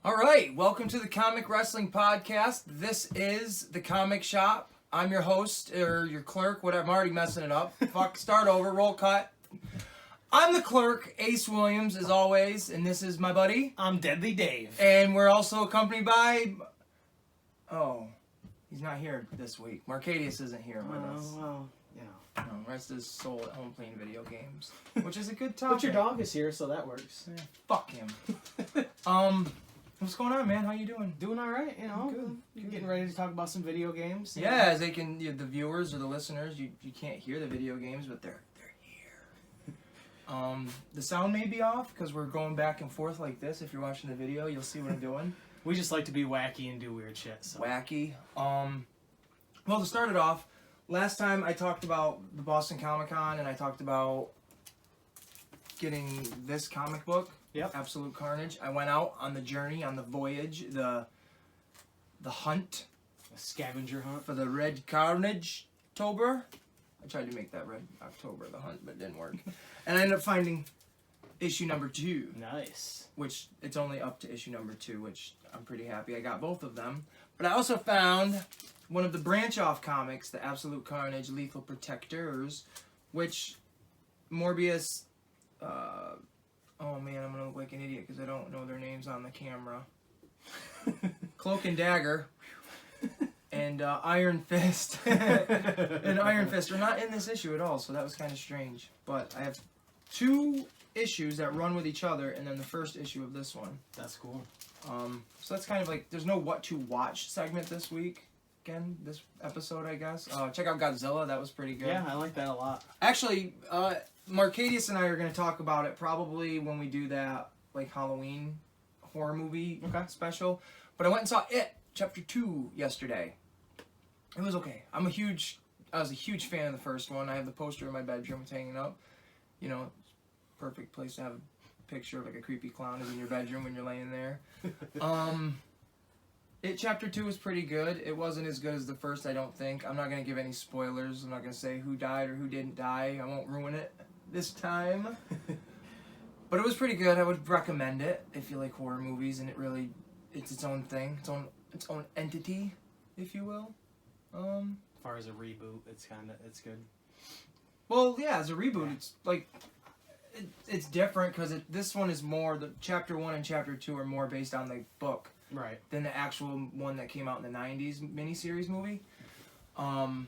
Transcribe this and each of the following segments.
All right, welcome to the Comic Wrestling Podcast. This is the Comic Shop. I'm your host, or your clerk, whatever. I'm already messing it up. Fuck, start over, roll cut. I'm the clerk, Ace Williams, as always, and this is my buddy. I'm Deadly Dave. And we're also accompanied by... Oh, he's not here this week. Marcadius isn't here with us. Well, you know. No, rest is soul at home playing video games, which is a good topic. But your dog is here, so that works. Yeah, fuck him. What's going on, man? How you doing? Doing all right, you know. Good. You're getting ready to talk about some video games. Yeah, as they can, the viewers or the listeners, you can't hear the video games, but they're here. The sound may be off because we're going back and forth like this. If you're watching the video, you'll see what I'm doing. We just like to be wacky and do weird shit. So. Wacky. Well, to start it off, last time I talked about the Boston Comic Con and I talked about getting this comic book. Yep. Absolute Carnage. I went out on the journey, on the voyage, the hunt. A scavenger hunt. For the Red Carnage-tober. I tried to make that Red October, the hunt, but it didn't work. And I ended up finding issue number 2. Nice. Which, it's only up to issue number 2, which I'm pretty happy I got both of them. But I also found one of the branch-off comics, the Absolute Carnage Lethal Protectors, which Morbius... oh man, I'm gonna look like an idiot because I don't know their names on the camera. Cloak and Dagger and Iron Fist and Iron Fist are not in this issue at all, so that was kind of strange. But I have 2 issues that run with each other, and then the first issue of this one. That's cool. So that's kind of like, there's no what to watch segment this week. Again, this episode, I guess. Check out Godzilla, that was pretty good. Yeah, I like that a lot. Actually, Marcadius and I are going to talk about it probably when we do that like Halloween horror movie special. But I went and saw It, Chapter 2 yesterday. It was okay. I was a huge fan of the first one. I have the poster in my bedroom. It's hanging up. You know, perfect place to have a picture of like a creepy clown is in your bedroom when you're laying there. It Chapter 2 was pretty good. It wasn't as good as the first, I don't think. I'm not going to give any spoilers. I'm not going to say who died or who didn't die. I won't ruin it this time. But it was pretty good. I would recommend it if you like horror movies, and it's its own thing. Its own entity, if you will. As far as a reboot, it's good. Well, yeah, as a reboot, it's like... It's different because this one is more... The Chapter 1 and Chapter 2 are more based on the book. Right. Than the actual one that came out in the 90s miniseries movie. And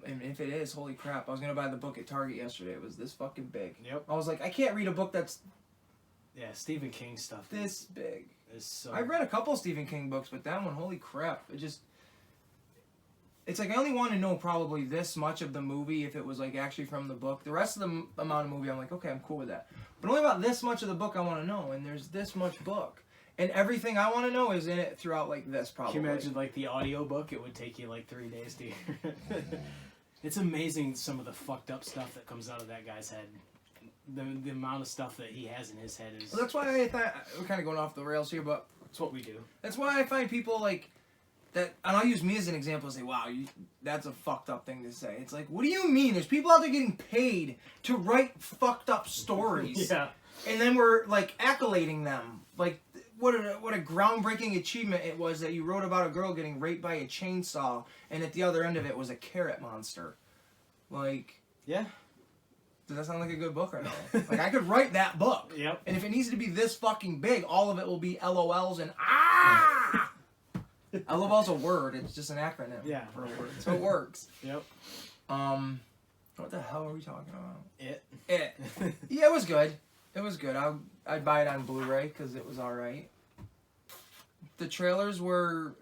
if it is, holy crap. I was going to buy the book at Target yesterday. It was this fucking big. Yep. I was like, I can't read a book that's... Yeah, Stephen King stuff. This big. So... I've read a couple Stephen King books, but that one, holy crap. It's like I only want to know probably this much of the movie if it was like actually from the book. The rest of the amount of movie, I'm like, okay, I'm cool with that. But only about this much of the book I want to know, and there's this much book. And everything I want to know is in it throughout like this, probably. Can you imagine like the audiobook? It would take you like 3 days to hear. It's amazing some of the fucked up stuff that comes out of that guy's head. The amount of stuff that he has in his head is... Well, that's why I thought... We're kind of going off the rails here, but... That's what we do. That's why I find people like... that, and I'll use me as an example and say, wow, that's a fucked up thing to say. It's like, what do you mean? There's people out there getting paid to write fucked up stories. Yeah. And then we're like accolading them. Like, what a groundbreaking achievement it was that you wrote about a girl getting raped by a chainsaw, and at the other end of it was a carrot monster. Like, yeah. Does that sound like a good book or no? Like, I could write that book. Yep. And if it needs to be this fucking big, all of it will be LOLs and ah! LOL's a word. It's just an acronym for a word. So it works. Yep. What the hell are we talking about? It. Yeah, it was good. It was good. I'd buy it on Blu-ray because it was alright. The trailers were,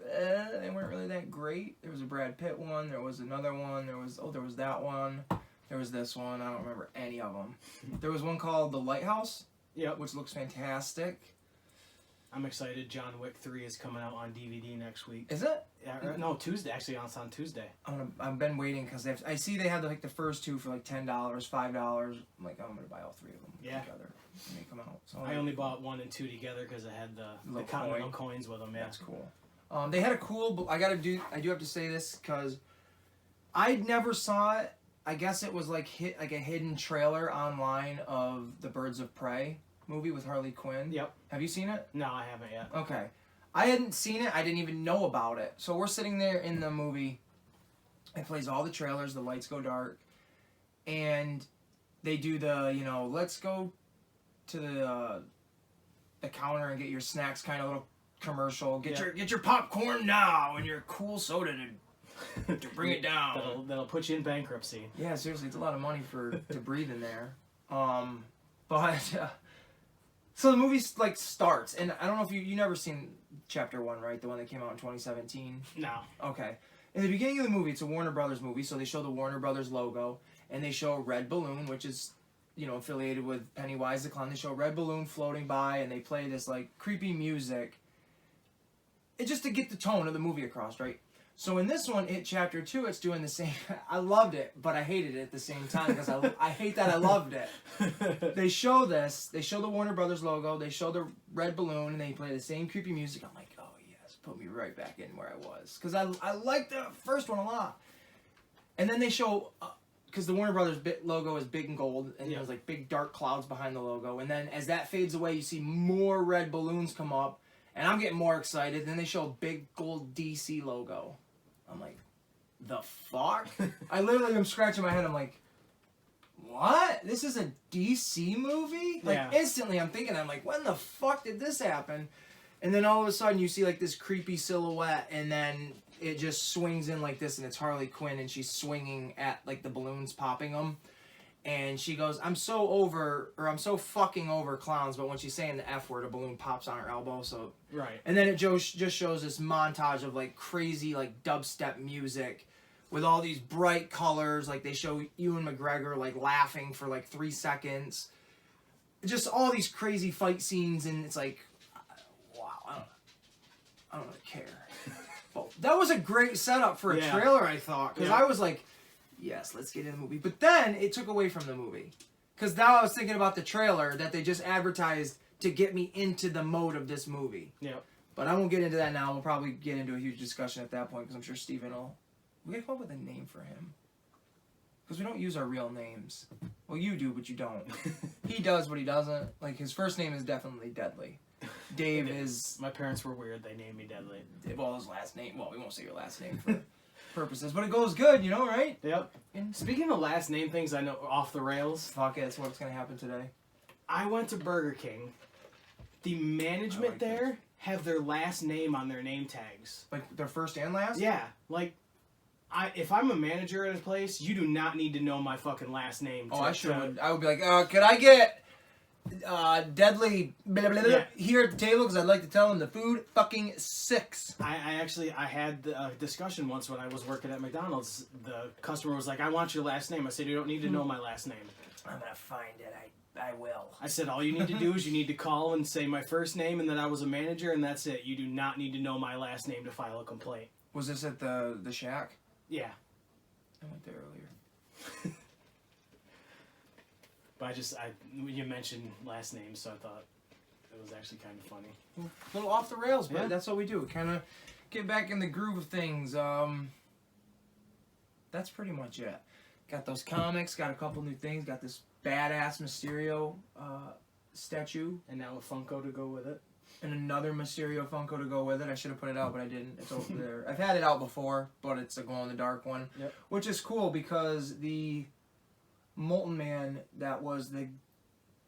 they weren't really that great. There was a Brad Pitt one. There was another one. There was that one. There was this one. I don't remember any of them. There was one called The Lighthouse. Yep. Which looks fantastic. I'm excited. John Wick 3 is coming out on DVD next week. Is it? Yeah, no, Tuesday. Actually, it's on Tuesday. I've been waiting because I see they had like the first 2 for like $10, $5. I'm like, I'm gonna buy all 3 of them together when they come out. So I only bought 1 and 2 together because I had the Continental coins with them. Yeah. That's cool. They had a cool. I do have to say this because I never saw it. I guess it was like a hidden trailer online of the Birds of Prey movie with Harley Quinn. Yep. Have you seen it? No, I haven't yet. Okay. I hadn't seen it. I didn't even know about it. So we're sitting there in the movie. It plays all the trailers. The lights go dark. And they do the, let's go to the counter and get your snacks kind of little commercial. Get your popcorn now and your cool soda to bring it down. That'll put you in bankruptcy. Yeah, seriously, it's a lot of money to breathe in there. But so the movie starts, and I don't know if you never seen Chapter 1, right? The one that came out in 2017. No. Okay. In the beginning of the movie, it's a Warner Brothers movie, so they show the Warner Brothers logo, and they show a red balloon, which is affiliated with Pennywise the Clown. They show a red balloon floating by, and they play this creepy music. It's just to get the tone of the movie across, right? So in this one, Chapter 2, it's doing the same. I loved it, but I hated it at the same time because I hate that I loved it. They show this. They show the Warner Brothers logo. They show the red balloon, and they play the same creepy music. I'm like, oh yes, put me right back in where I was, because I liked the first one a lot. And then they show, because the Warner Brothers logo is big and gold, and there's big dark clouds behind the logo. And then as that fades away, you see more red balloons come up, and I'm getting more excited. Then they show a big gold DC logo. I'm like, the fuck? I literally am scratching my head. I'm like, what? This is a DC movie? Instantly I'm thinking, I'm like, when the fuck did this happen? And then all of a sudden you see this creepy silhouette, and then it just swings in like this, and it's Harley Quinn, and she's swinging at the balloons, popping them. And she goes, I'm so fucking over clowns, but when she's saying the F word, a balloon pops on her elbow, so... Right. And then it just shows this montage of, crazy, dubstep music with all these bright colors. They show Ewan McGregor, laughing for, 3 seconds. Just all these crazy fight scenes, and it's wow, I don't really care. But that was a great setup for a trailer, I thought, because I was like... Yes, let's get in the movie. But then it took away from the movie. Because now I was thinking about the trailer that they just advertised to get me into the mode of this movie. Yep. But I won't get into that now. We'll probably get into a huge discussion at that point, because I'm sure Steven will... We gotta come up with a name for him. Because we don't use our real names. Well, you do, but you don't. He does, but he doesn't. His first name is definitely Deadly. Dave is... My parents were weird. They named me Deadly. Well, his last name... Well, we won't say your last name for... purposes, but it goes good, right? Yep. Speaking of last name things, I know off the rails. Fuck it, that's what's gonna happen today. I went to Burger King. The management there have their last name on their name tags. Their first and last? Yeah. If I'm a manager at a place, you do not need to know my fucking last name. I should. I would be like, could I get Deadly blah, blah, blah, Yeah. here at the table, because I'd like to tell him the food fucking six. I had a discussion once when I was working at McDonald's. The customer was like, I want your last name. I said, you don't need to know my last name. I'm gonna find it. I will. I said, all you need to do is you need to call and say my first name and that I was a manager, and that's it. You do not need to know my last name to file a complaint. Was this at the Shack? Yeah. I went there earlier. But you mentioned last names, so I thought it was actually kind of funny. A little off the rails, but Yeah. that's what we do. Kind of get back in the groove of things. That's pretty much it. Got those comics, got a couple new things, got this badass Mysterio statue. And now a Funko to go with it. And another Mysterio Funko to go with it. I should have put it out, but I didn't. It's over there. I've had it out before, but it's a glow-in-the-dark one. Yep. Which is cool, because the Molten Man that was the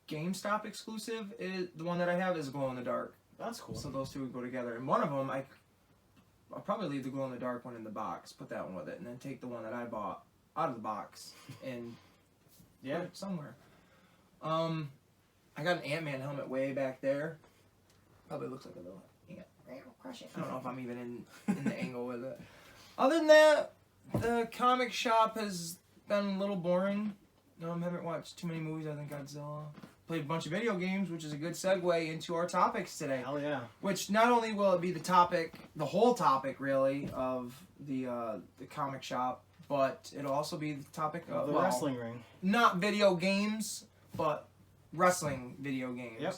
GameStop exclusive, the one that I have, is glow-in-the-dark. That's cool. So those two would go together. And one of them, I'll probably leave the glow-in-the-dark one in the box, put that one with it, and then take the one that I bought out of the box and put it somewhere. I got an Ant-Man helmet way back there. Probably looks like a little ant. Crush it. I don't know if I'm even in the angle with it. Other than that, the comic shop has been a little boring. Haven't watched too many movies. I think Godzilla. Played a bunch of video games, which is a good segue into our topics today. Hell yeah. Which not only will it be the whole topic really of the comic shop, but it'll also be the topic of the wrestling ring. Not video games, but wrestling video games. Yep.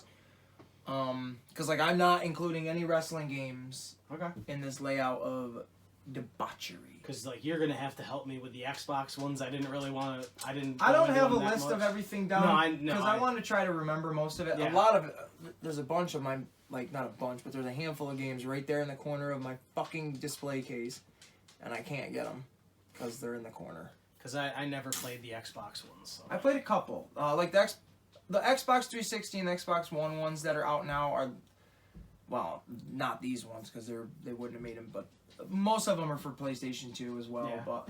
Because I'm not including any wrestling games Okay. in this layout of debauchery. Because like you're gonna have to help me with the Xbox ones. I didn't really want to. I don't have a list of everything down because I want to try to remember most of it. Yeah. A lot of it. There's a bunch of my not a bunch, but there's a handful of games right there in the corner of my fucking display case, and I can't get them because they're in the corner. Because I never played the Xbox ones. So. I played a couple. Like the Xbox 360 and the Xbox One ones that are out now are, well, not these ones because they wouldn't have made them, but most of them are for PlayStation 2 as well. Yeah. But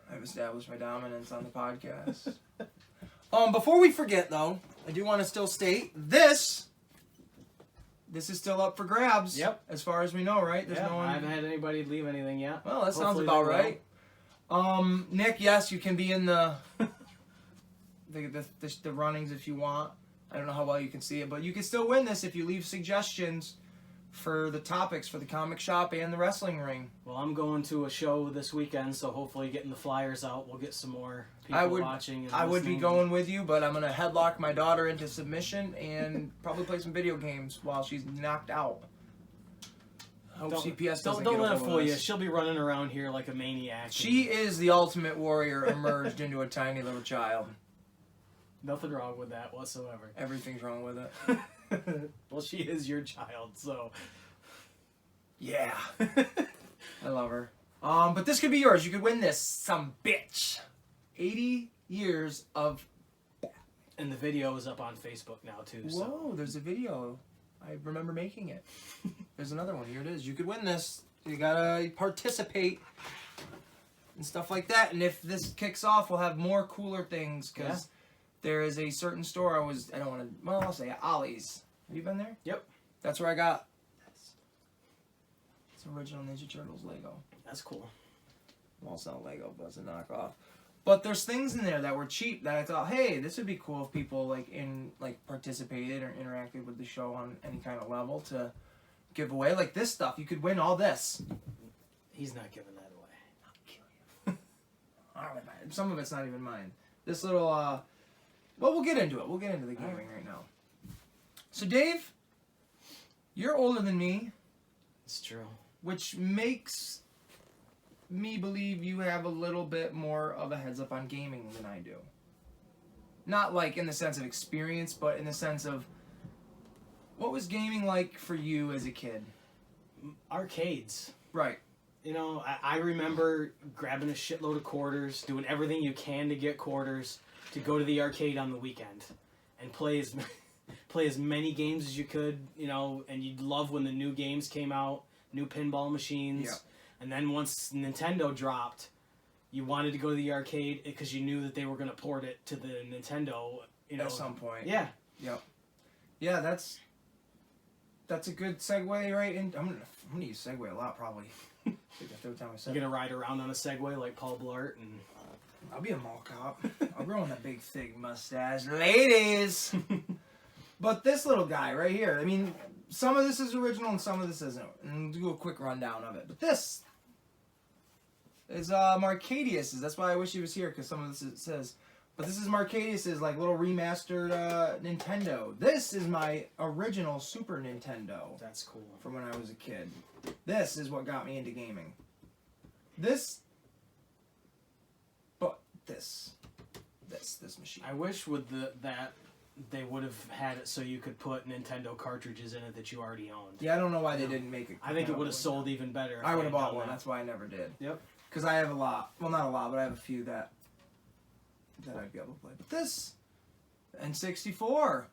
I've established my dominance on the podcast. Before we forget though, I do want to still state this is still up for grabs. Yep. As far as we know, right? There's no one. I haven't had anybody leave anything yet. Well, that sounds Hopefully about they right. Nick, yes, you can be in the the runnings if you want. I don't know how well you can see it, but you can still win this if you leave suggestions for the topics for the comic shop and the wrestling ring. Well, I'm going to a show this weekend, so hopefully getting the flyers out, we'll get some more people watching. And I would be listening. going with you, but I'm going to headlock my daughter into submission and probably play some video games while she's knocked out. I hope CPS doesn't Don't get let a it hold fool of you. us. She'll be running around here like a maniac. She is the ultimate warrior emerged into a tiny little child. Nothing wrong with that whatsoever. Everything's wrong with it. Well, she is your child, so... Yeah. I love her. But this could be yours. You could win this, some bitch. 80 years of... And the video is up on Facebook now, too. Whoa, there's a video. I remember making it. There's another one. Here it is. You could win this. You gotta participate and stuff like that. And if this kicks off, we'll have more cooler things, because there is a certain store I don't want to... Well, I'll say Ollie's. Have you been there? Yep. That's where I got... It's original Ninja Turtles Lego. That's cool. Well, it's not Lego, but it's a knockoff. But there's things in there that were cheap that I thought, hey, this would be cool if people participated or interacted with the show on any kind of level to give away. Like this stuff, you could win all this. He's not giving that away. I'll kill you. All right, some of it's not even mine. This little, well, we'll get into it. We'll get into the gaming right now. So, Dave, you're older than me. It's true. Which makes me believe you have a little bit more of a heads up on gaming than I do. Not like in the sense of experience, but in the sense of what was gaming like for you as a kid? Arcades. Right. You know, I remember grabbing a shitload of quarters, doing everything you can to get quarters, to go to the arcade on the weekend and play as many games as you could, you know, and you'd love when the new games came out, new pinball machines. Yeah. And then once Nintendo dropped, you wanted to go to the arcade because you knew that they were going to port it to the Nintendo, you know. At some point. Yeah. Yep. Yeah, that's a good segue right in. I'm gonna use segue a lot probably. Like the third time I said You're going to ride around on a Segway like Paul Blart and... I'll be a mall cop. I'll grow in that big thick mustache. Ladies! But this little guy right here, I mean, some of this is original and some of this isn't. And we'll do a quick rundown of it. But this is Marcadius's. That's why I wish he was here, because some of this it says. But this is Marcadius's like little remastered Nintendo. This is my original Super Nintendo. That's cool. From when I was a kid. This is what got me into gaming. This machine. I wish with that they would have had it so you could put Nintendo cartridges in it that you already owned. Yeah, I don't know why they didn't make it. I think it would have sold even better. I would have bought one. That's why I never did. Yep. Because I have a lot. Well, not a lot, but I have a few that I'd be able to play. But this N64.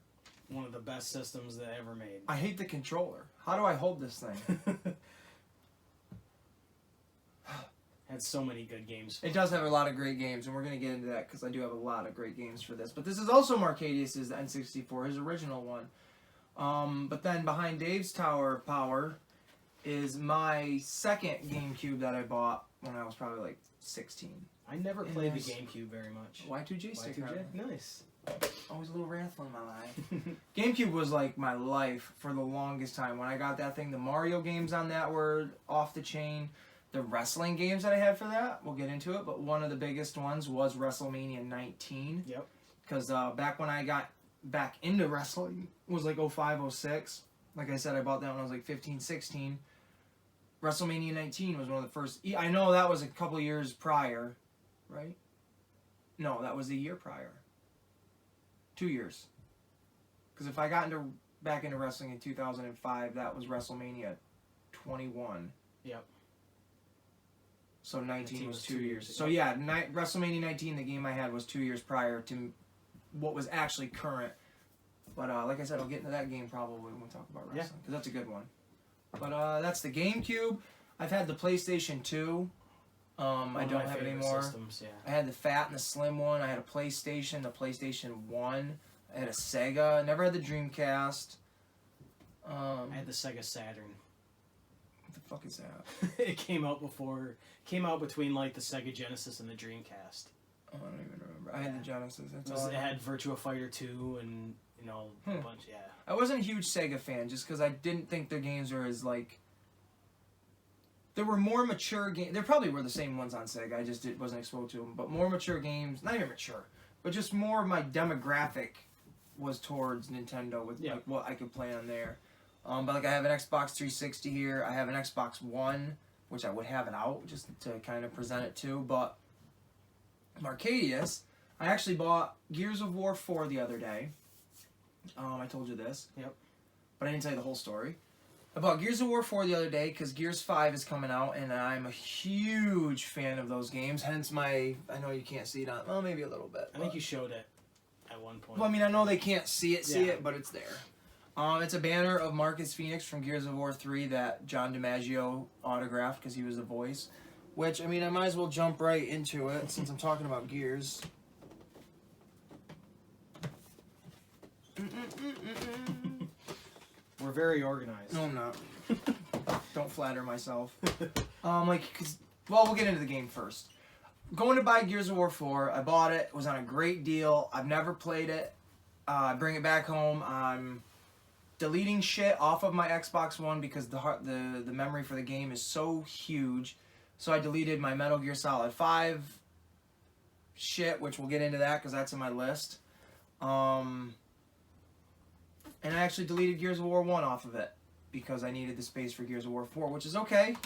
One of the best systems they ever made. I hate the controller. How do I hold this thing? Had so many good games. It does have a lot of great games, and we're going to get into that because I do have a lot of great games for this. But this is also Marcadius's N64, his original one. But then behind Dave's Tower of Power is my second GameCube that I bought when I was probably like 16. I never played the GameCube very much. Y2J stick. Y2J? Nice. Always a little wrathful in my life. GameCube was like my life for the longest time. When I got that thing, the Mario games on that were off the chain. The wrestling games that I had for that, we'll get into it, but one of the biggest ones was WrestleMania 19. Yep. Because back when I got back into wrestling was like 05, 06. Like I said, I bought that when I was like 15, 16. WrestleMania 19 was one of the first. I know that was a couple years prior, right? No, that was a year prior. 2 years. Because if I got back into wrestling in 2005, that was WrestleMania 21. Yep. So 19 was 2 years. So yeah, WrestleMania 19, the game I had was 2 years prior to what was actually current. But like I said, I'll get into that game probably when we talk about wrestling. Because that's a good one. But that's the GameCube. I've had the PlayStation 2. I don't have it anymore. Systems, yeah. I had the fat and the slim one. I had a PlayStation, the PlayStation 1. I had a Sega. Never had the Dreamcast. I had the Sega Saturn. What the fuck is that? It came out between like the Sega Genesis and the Dreamcast. Oh, I don't even remember. I had the Genesis. That's all. It had Virtua Fighter 2 and a bunch. Yeah. I wasn't a huge Sega fan just because I didn't think their games were as like. There were more mature games. There probably were the same ones on Sega. I just wasn't exposed to them. But more mature games, not even mature, but just more of my demographic was towards Nintendo with like what I could play on there. But like I have an Xbox 360 here. I have an Xbox One, which I would have it out just to kind of present it to. But Marcadius, I actually bought Gears of War 4 the other day. I told you this. Yep. But I didn't tell you the whole story. I bought Gears of War 4 the other day because Gears 5 is coming out, and I'm a huge fan of those games. Hence my, I know you can't see it on, well, maybe a little bit. I think you showed it at one point. Well, I mean, I know they can't see it, but it's there. It's a banner of Marcus Phoenix from Gears of War 3 that John DiMaggio autographed because he was the voice. Which, I mean, I might as well jump right into it since I'm talking about Gears. We're very organized. No, I'm not. Don't flatter myself. We'll get into the game first. Going to buy Gears of War 4. I bought it. It was on a great deal. I've never played it. I bring it back home. I'm deleting shit off of my Xbox One because the memory for the game is so huge. So I deleted my Metal Gear Solid 5 shit, which we'll get into that because that's in my list. And I actually deleted Gears of War 1 off of it because I needed the space for Gears of War 4, which is okay.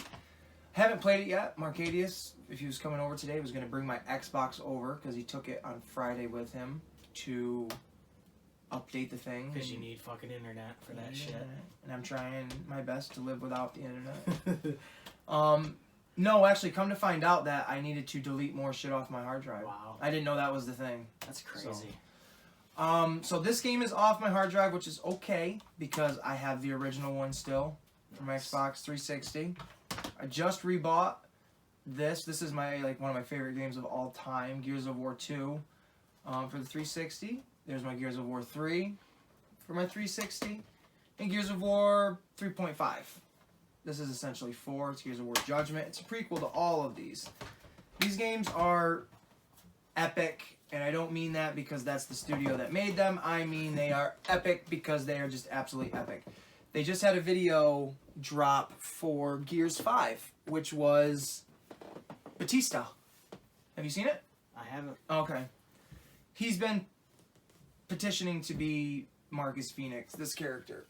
Haven't played it yet. Marcadius, if he was coming over today, was going to bring my Xbox over because he took it on Friday with him to update the thing. Because you need fucking internet for that shit. And I'm trying my best to live without the internet. No, actually, come to find out that I needed to delete more shit off my hard drive. Wow. I didn't know that was the thing. That's crazy. So this game is off my hard drive, which is okay because I have the original one still from Xbox 360. I just rebought this. This is my one of my favorite games of all time, Gears of War 2 for the 360. There's my Gears of War 3 for my 360. And Gears of War 3.5. This is essentially 4. It's Gears of War Judgment. It's a prequel to all of these. These games are epic. And I don't mean that because that's the studio that made them. I mean they are epic because they are just absolutely epic. They just had a video drop for Gears 5, which was Batista. Have you seen it? I haven't. Okay. He's been petitioning to be Marcus Phoenix, this character.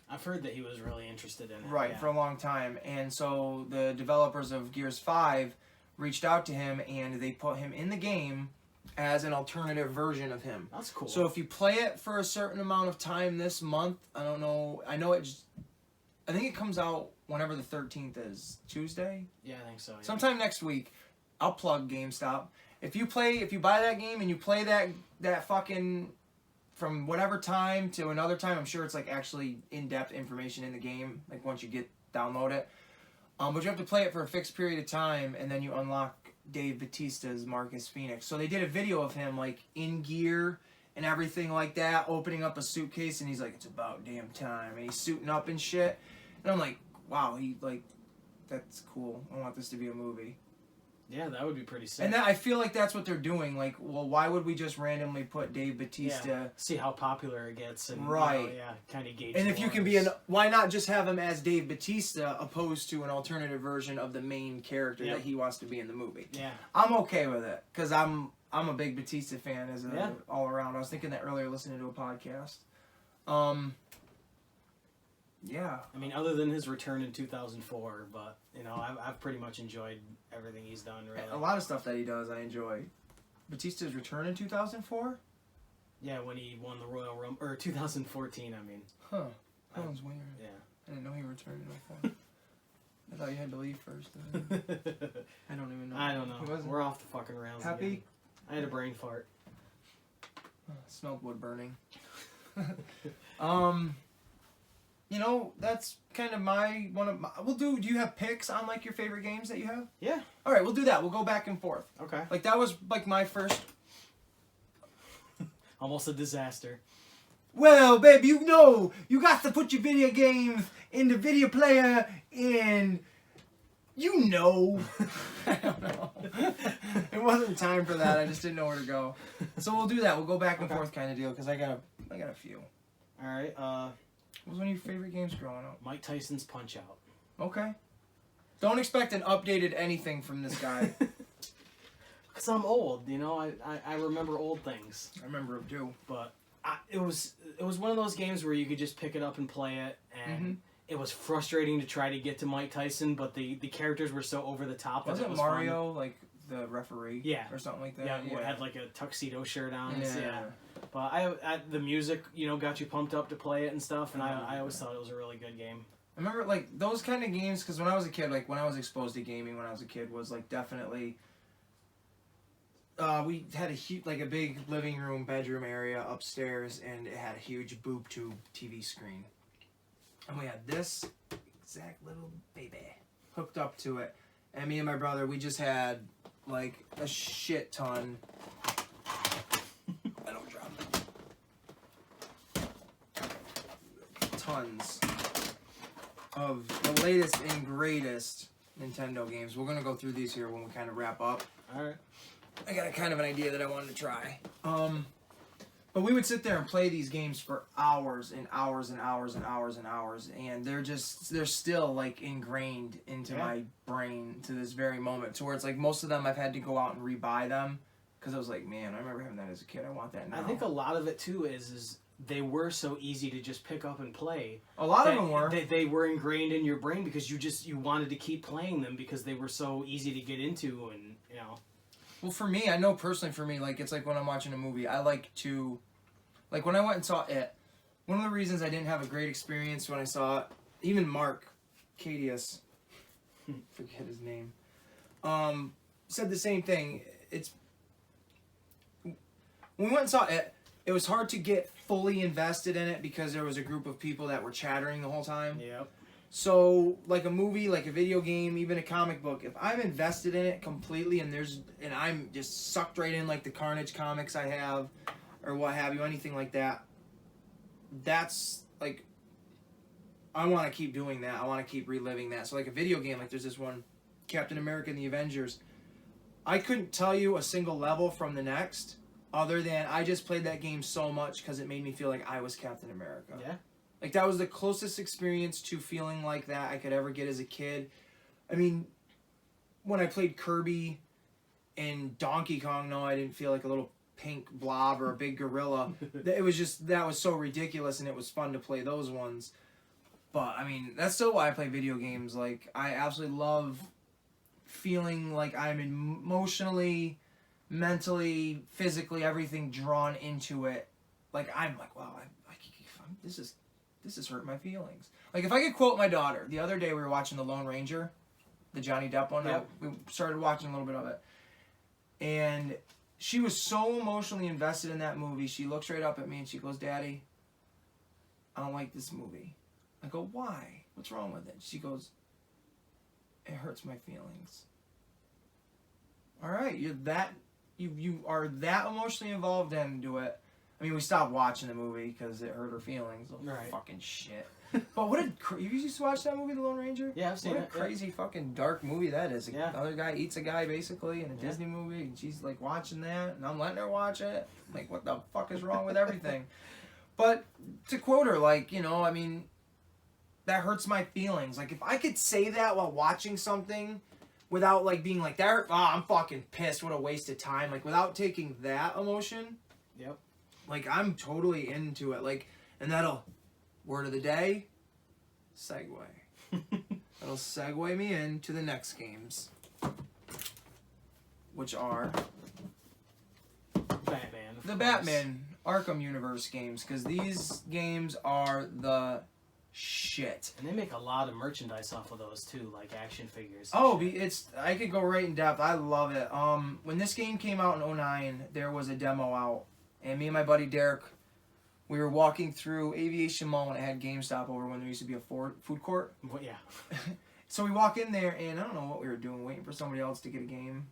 I've heard that he was really interested in it. Right, for a long time. And so the developers of Gears 5 reached out to him and they put him in the game as an alternative version of him. That's cool. So if you play it for a certain amount of time this month, I don't know, I think it comes out whenever the 13th is. Tuesday? Yeah, I think so. Yeah. Sometime next week. I'll plug GameStop. If you buy that game and you play that fucking from whatever time to another time, I'm sure it's actually in-depth information in the game, once you download it. But you have to play it for a fixed period of time and then you unlock Dave Bautista's Marcus Phoenix. So they did a video of him in gear and everything like that, opening up a suitcase and he's like, it's about damn time. And he's suiting up and shit. And I'm like, wow, that's cool. I want this to be a movie. Yeah, that would be pretty sick. And I feel like that's what they're doing. Well, why would we just randomly put Dave Bautista? Yeah, see how popular it gets. And, right. Kind of gauge. And if you can why not just have him as Dave Bautista opposed to an alternative version of the main character that he wants to be in the movie? Yeah. I'm okay with it because I'm a big Bautista fan all around. I was thinking that earlier listening to a podcast. Yeah. I mean, other than his return in 2004, but you know, I've pretty much enjoyed everything he's done. Really, A lot of stuff that he does, I enjoy. Batista's return in 2004. Yeah, when he won the Royal Rumble, or 2014, I mean. Huh. That one's weird. Yeah. I didn't know he returned in 04. I thought you had to leave first. I don't even know. I don't know. We're off the fucking rails. Happy? Again. I had a brain fart. Smelled wood burning. You know, that's kind of we'll do you have picks on like your favorite games that you have? Yeah. All right, we'll do that. We'll go back and forth. Okay. Like that was like my first. Almost a disaster. Well, babe, you know, you got to put your video games in the video player and you know. I don't know. It wasn't time for that. I just didn't know where to go. So we'll do that. We'll go back and forth kind of deal because I got a few. All right. What was one of your favorite games growing up? Mike Tyson's Punch-Out. Okay. Don't expect an updated anything from this guy. Because I'm old, you know. I remember old things. I remember him too. But it was one of those games where you could just pick it up and play it, and it was frustrating to try to get to Mike Tyson, but the characters were so over the top. Wasn't Mario like the referee? Yeah. Or something like that? Yeah, had like a tuxedo shirt on. Yeah. Yeah. But I the music, you know, got you pumped up to play it and stuff, and I always thought it was a really good game. I remember like those kind of games because when I was a kid, like when I was exposed to gaming when I was a kid was like definitely. We had a big living room, bedroom area upstairs, and it had a huge boob tube TV screen. And we had this exact little baby hooked up to it. And me and my brother, we just had like a shit ton. I don't drop it. Tons of the latest and greatest Nintendo games. We're gonna go through these here when we kind of wrap up. All right. I got a kind of an idea that I wanted to try. But we would sit there and play these games for hours and hours and hours and hours and hours, and they're still like ingrained into my brain to this very moment. To where it's like most of them I've had to go out and rebuy them because I was like, man, I remember having that as a kid. I want that now. I think a lot of it too is they were so easy to just pick up and play. A lot of them were. They were ingrained in your brain because you wanted to keep playing them because they were so easy to get into, and you know. Well, for me, I know personally for me, like, it's like when I'm watching a movie, I like to, like, when I went and saw It, one of the reasons I didn't have a great experience when I saw it, even Mark Cadius, forget his name, said the same thing. When we went and saw It, it was hard to get fully invested in it because there was a group of people that were chattering the whole time. Yep. So, like a movie, like a video game, even a comic book, if I'm invested in it completely and I'm just sucked right in, like the Carnage comics I have, or what have you, anything like that, that's, like, I want to keep doing that. I want to keep reliving that. So, like a video game, like there's this one, Captain America and the Avengers, I couldn't tell you a single level from the next, other than I just played that game so much because it made me feel like I was Captain America. Yeah. Like, that was the closest experience to feeling like that I could ever get as a kid. I mean, when I played Kirby and Donkey Kong, no, I didn't feel like a little pink blob or a big gorilla. It was just, that was so ridiculous, and it was fun to play those ones. But, I mean, that's still why I play video games. Like, I absolutely love feeling like I'm emotionally, mentally, physically, everything drawn into it. Like, I'm like, wow, this is hurting my feelings. Like, if I could quote my daughter, the other day we were watching The Lone Ranger, the Johnny Depp one. Yep. We started watching a little bit of it. And she was so emotionally invested in that movie. She looks right up at me and she goes, Daddy, I don't like this movie. I go, why? What's wrong with it? She goes, it hurts my feelings. All right, you are that emotionally involved into it. I mean, we stopped watching the movie because it hurt her feelings. Right. Fucking shit. But what you used to watch that movie, The Lone Ranger? Yeah, I've seen it. What a crazy fucking dark movie that is. Yeah. Another guy eats a guy, basically, in a Disney movie, and she's, like, watching that, and I'm letting her watch it. Like, what the fuck is wrong with everything? But to quote her, like, you know, I mean, that hurts my feelings. Like, if I could say that while watching something without, like, being like, I'm fucking pissed, what a waste of time. Like, without taking that emotion. Yep. Like, I'm totally into it. Like, and that'll, word of the day, segue. That'll segue me into the next games, which are Batman. the Batman Arkham Universe games, because these games are the shit. And they make a lot of merchandise off of those too, like action figures. Oh, I could go right in depth. I love it. When this game came out in 2009, there was a demo out, and me and my buddy Derek, we were walking through Aviation Mall when it had GameStop over when there used to be a food court. Well, yeah. So we walk in there, and I don't know what we were doing, waiting for somebody else to get a game,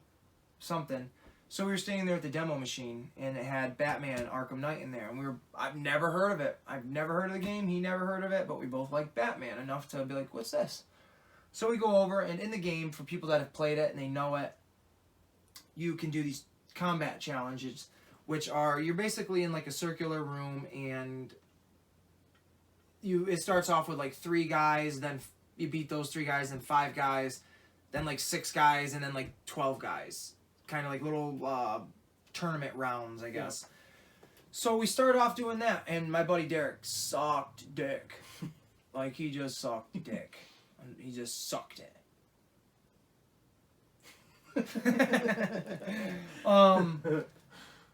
something. So we were standing there at the demo machine, and it had Batman Arkham Knight in there, and I've never heard of it. I've never heard of the game. He never heard of it, but we both like Batman enough to be like, what's this? So we go over, and in the game, for people that have played it and they know it, you can do these combat challenges, which are, you're basically in like a circular room, and it starts off with like 3 guys, then you beat those 3 guys, then 5 guys, then like 6 guys, and then like 12 guys. Kind of like little tournament rounds, I guess. Yeah. So we started off doing that, and my buddy Derek sucked dick. Like, he just sucked dick. He just sucked it.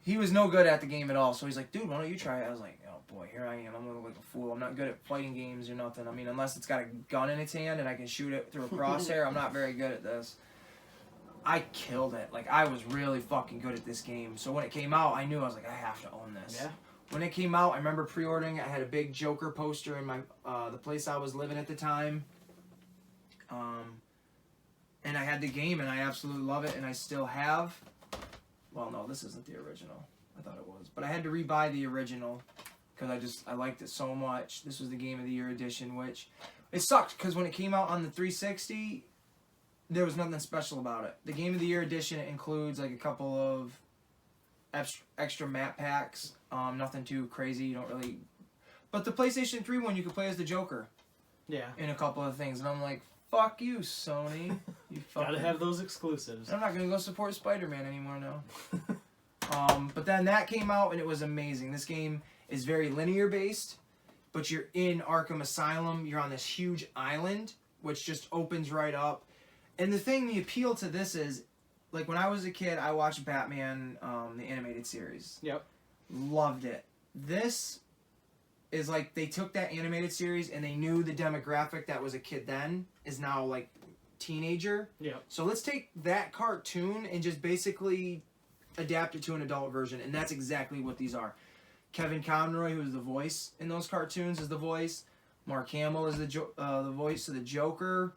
He was no good at the game at all, so he's like, dude, why don't you try it? I was like, oh boy, here I am. I'm gonna look like a fool. I'm not good at fighting games or nothing. I mean, unless it's got a gun in its hand and I can shoot it through a crosshair, I'm not very good at this. I killed it. Like, I was really fucking good at this game. So when it came out, I knew, I was like, I have to own this. Yeah. When it came out, I remember pre-ordering it. I had a big Joker poster in my the place I was living at the time. And I had the game, and I absolutely love it, and I still have. Well, no, this isn't the original. I thought it was. But I had to rebuy the original because I liked it so much. This was the Game of the Year edition, which it sucked because when it came out on the 360, there was nothing special about it. The Game of the Year edition includes like a couple of extra map packs. Nothing too crazy. You don't really. But the PlayStation 3 one, you could play as the Joker. Yeah. In a couple of things, and I'm like, fuck you, Sony. You fucking. Gotta have those exclusives. I'm not gonna go support Spider-Man anymore now. But then that came out, and it was amazing. This game is very linear based, but you're in Arkham Asylum. You're on this huge island, which just opens right up. And the appeal to this is, like, when I was a kid, I watched Batman, the animated series. Yep. Loved it. This is like, they took that animated series and they knew the demographic that was a kid then is now, like, teenager. Yep. So let's take that cartoon and just basically adapt it to an adult version. And that's exactly what these are. Kevin Conroy, who is the voice in those cartoons, is the voice. Mark Hamill is the voice of the Joker.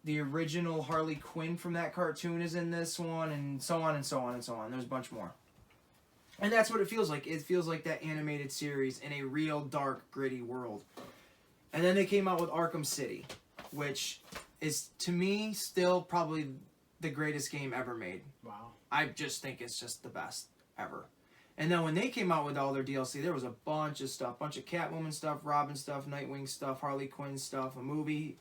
The original Harley Quinn from that cartoon is in this one, and so on and so on and so on. There's a bunch more. And that's what it feels like. It feels like that animated series in a real dark, gritty world. And then they came out with Arkham City, which is, to me, still probably the greatest game ever made. Wow. I just think it's just the best ever. And then when they came out with all their DLC, there was a bunch of stuff. Bunch of Catwoman stuff, Robin stuff, Nightwing stuff, Harley Quinn stuff, a movie.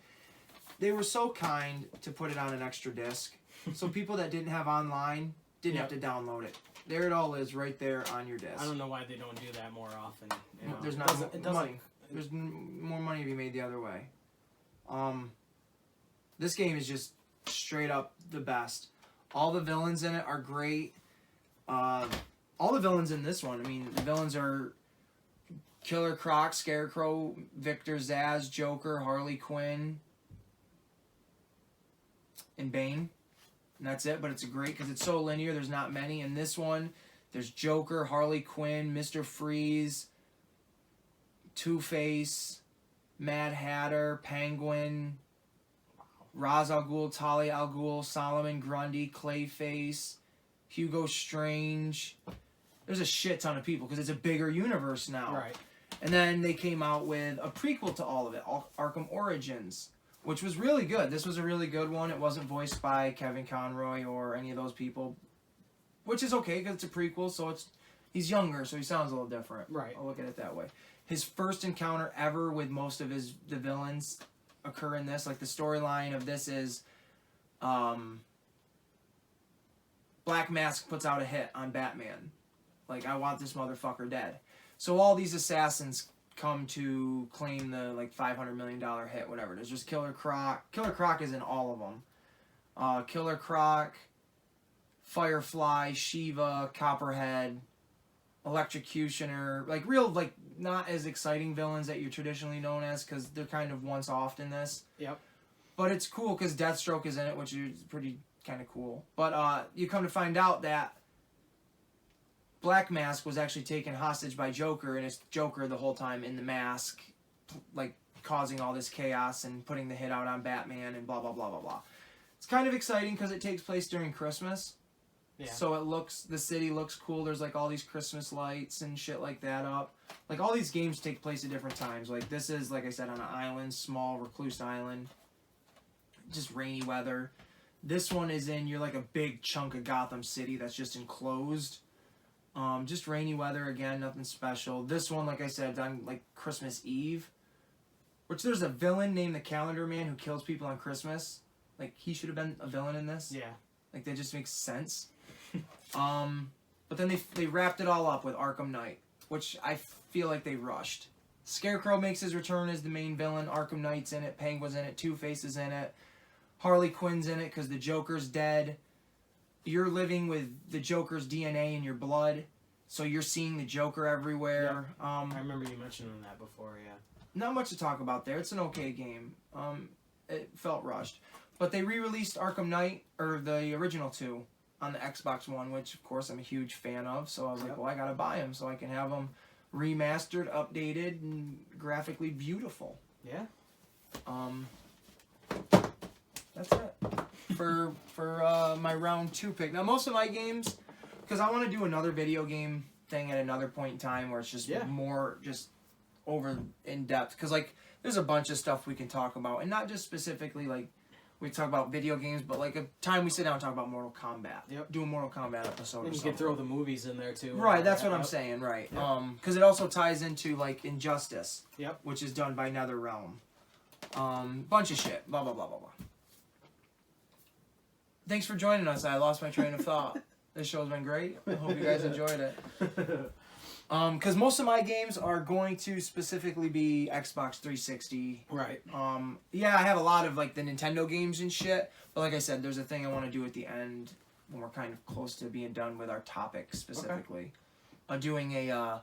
They were so kind to put it on an extra disc. So people that didn't have online didn't have to download it. There it all is, right there on your disc. I don't know why they don't do that more often. You know? There's not money. There's more money to be made the other way. This game is just straight up the best. All the villains in it are great. All the villains in this one, I mean, the villains are Killer Croc, Scarecrow, Victor Zsasz, Joker, Harley Quinn, and Bane. And that's it, but it's great because it's so linear. There's not many. In this one, there's Joker, Harley Quinn, Mr. Freeze, Two-Face, Mad Hatter, Penguin, Ra's al Ghul, Talia al Ghul, Solomon Grundy, Clayface, Hugo Strange. There's a shit ton of people because it's a bigger universe now. Right. And then they came out with a prequel to all of it, Arkham Origins, which was really good. This was a really good one. It wasn't voiced by Kevin Conroy or any of those people, which is okay because it's a prequel, so he's younger, so he sounds a little different. Right. I'll look at it that way. His first encounter ever with most of the villains occur in this. Like, the storyline of this is Black Mask puts out a hit on Batman. Like, I want this motherfucker dead. So all these assassins come to claim the like $500 million hit, whatever it is. There's Killer Croc. Killer Croc is in all of them. Killer Croc, Firefly, Shiva, Copperhead, Electrocutioner, like real, like not as exciting villains that you're traditionally known as, because they're kind of once off in this. Yep. But it's cool because Deathstroke is in it, which is pretty kind of cool. But you come to find out that Black Mask was actually taken hostage by Joker, and it's Joker the whole time in the mask, like causing all this chaos and putting the hit out on Batman and blah blah blah blah blah. It's kind of exciting because it takes place during Christmas. Yeah. So the city looks cool. There's like all these Christmas lights and shit like that up. Like all these games take place at different times. Like this is, like I said, on an island, small recluse island. Just rainy weather. This one is you're like a big chunk of Gotham City that's just enclosed. Just rainy weather again, nothing special. This one, like I said, on like Christmas Eve. Which there's a villain named the Calendar Man who kills people on Christmas. Like he should have been a villain in this. Yeah. Like that just makes sense. But then they wrapped it all up with Arkham Knight, which I feel like they rushed. Scarecrow makes his return as the main villain. Arkham Knight's in it. Penguin's in it. Two-Face is in it. Harley Quinn's in it because the Joker's dead. You're living with the Joker's DNA in your blood, so you're seeing the Joker everywhere. Yep. I remember you mentioning that before, yeah. Not much to talk about there. It's an okay game. It felt rushed. But they re-released Arkham Knight, or the original two, on the Xbox One, which of course I'm a huge fan of, so I was like, well, I gotta buy them so I can have them remastered, updated, and graphically beautiful. Yeah. That's it for my round 2 pick. Now most of my games, because I want to do another video game thing at another point in time where it's just more just over in depth, because like there's a bunch of stuff we can talk about, and not just specifically like we talk about video games, but like a time we sit down and talk about Mortal Kombat. Yep. Do a Mortal Kombat episode. And or you something. can throw the movies in there too. Right, that's what I'm saying. Right, Yep. Because it also ties into like Injustice. Yep. Which is done by NetherRealm. Bunch of shit. Blah blah blah blah blah. Thanks for joining us. I lost my train of thought. This show's been great. I hope you guys enjoyed it. Because most of my games are going to specifically be Xbox 360. Right. Yeah, I have a lot of like the Nintendo games and shit. But like I said, there's a thing I want to do at the end when we're kind of close to being done with our topic specifically. Okay. Doing a. I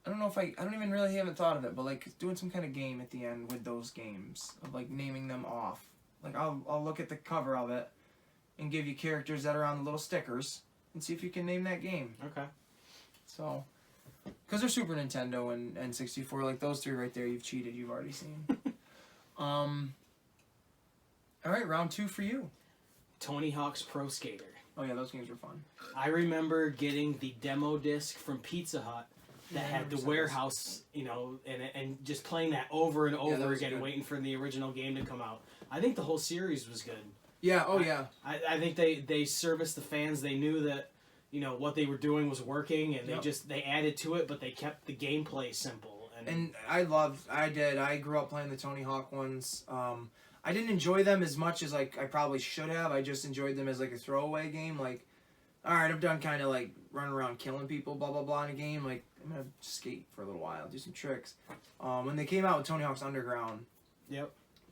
don't know if I don't even really haven't thought of it, but like doing some kind of game at the end with those games of like naming them off. Like I'll look at the cover of it and give you characters that are on the little stickers and see if you can name that game. Okay. So, because they're Super Nintendo and N64, like those three right there, you've cheated. You've already seen. All right, round 2 for you. Tony Hawk's Pro Skater. Oh yeah, those games were fun. I remember getting the demo disc from Pizza Hut that had the warehouse, you know, and just playing that over and over again, good. waiting for the original game to come out. I think the whole series was good. Yeah. Oh yeah. I think they serviced the fans. They knew that, you know, what they were doing was working, and they added to it, but they kept the gameplay simple. And I grew up playing the Tony Hawk ones. I didn't enjoy them as much as like I probably should have. I just enjoyed them as like a throwaway game. Like, all right, I'm done kind of like running around killing people, blah blah blah in a game. Like, I'm gonna skate for a little while, do some tricks. When they came out with Tony Hawk's Underground,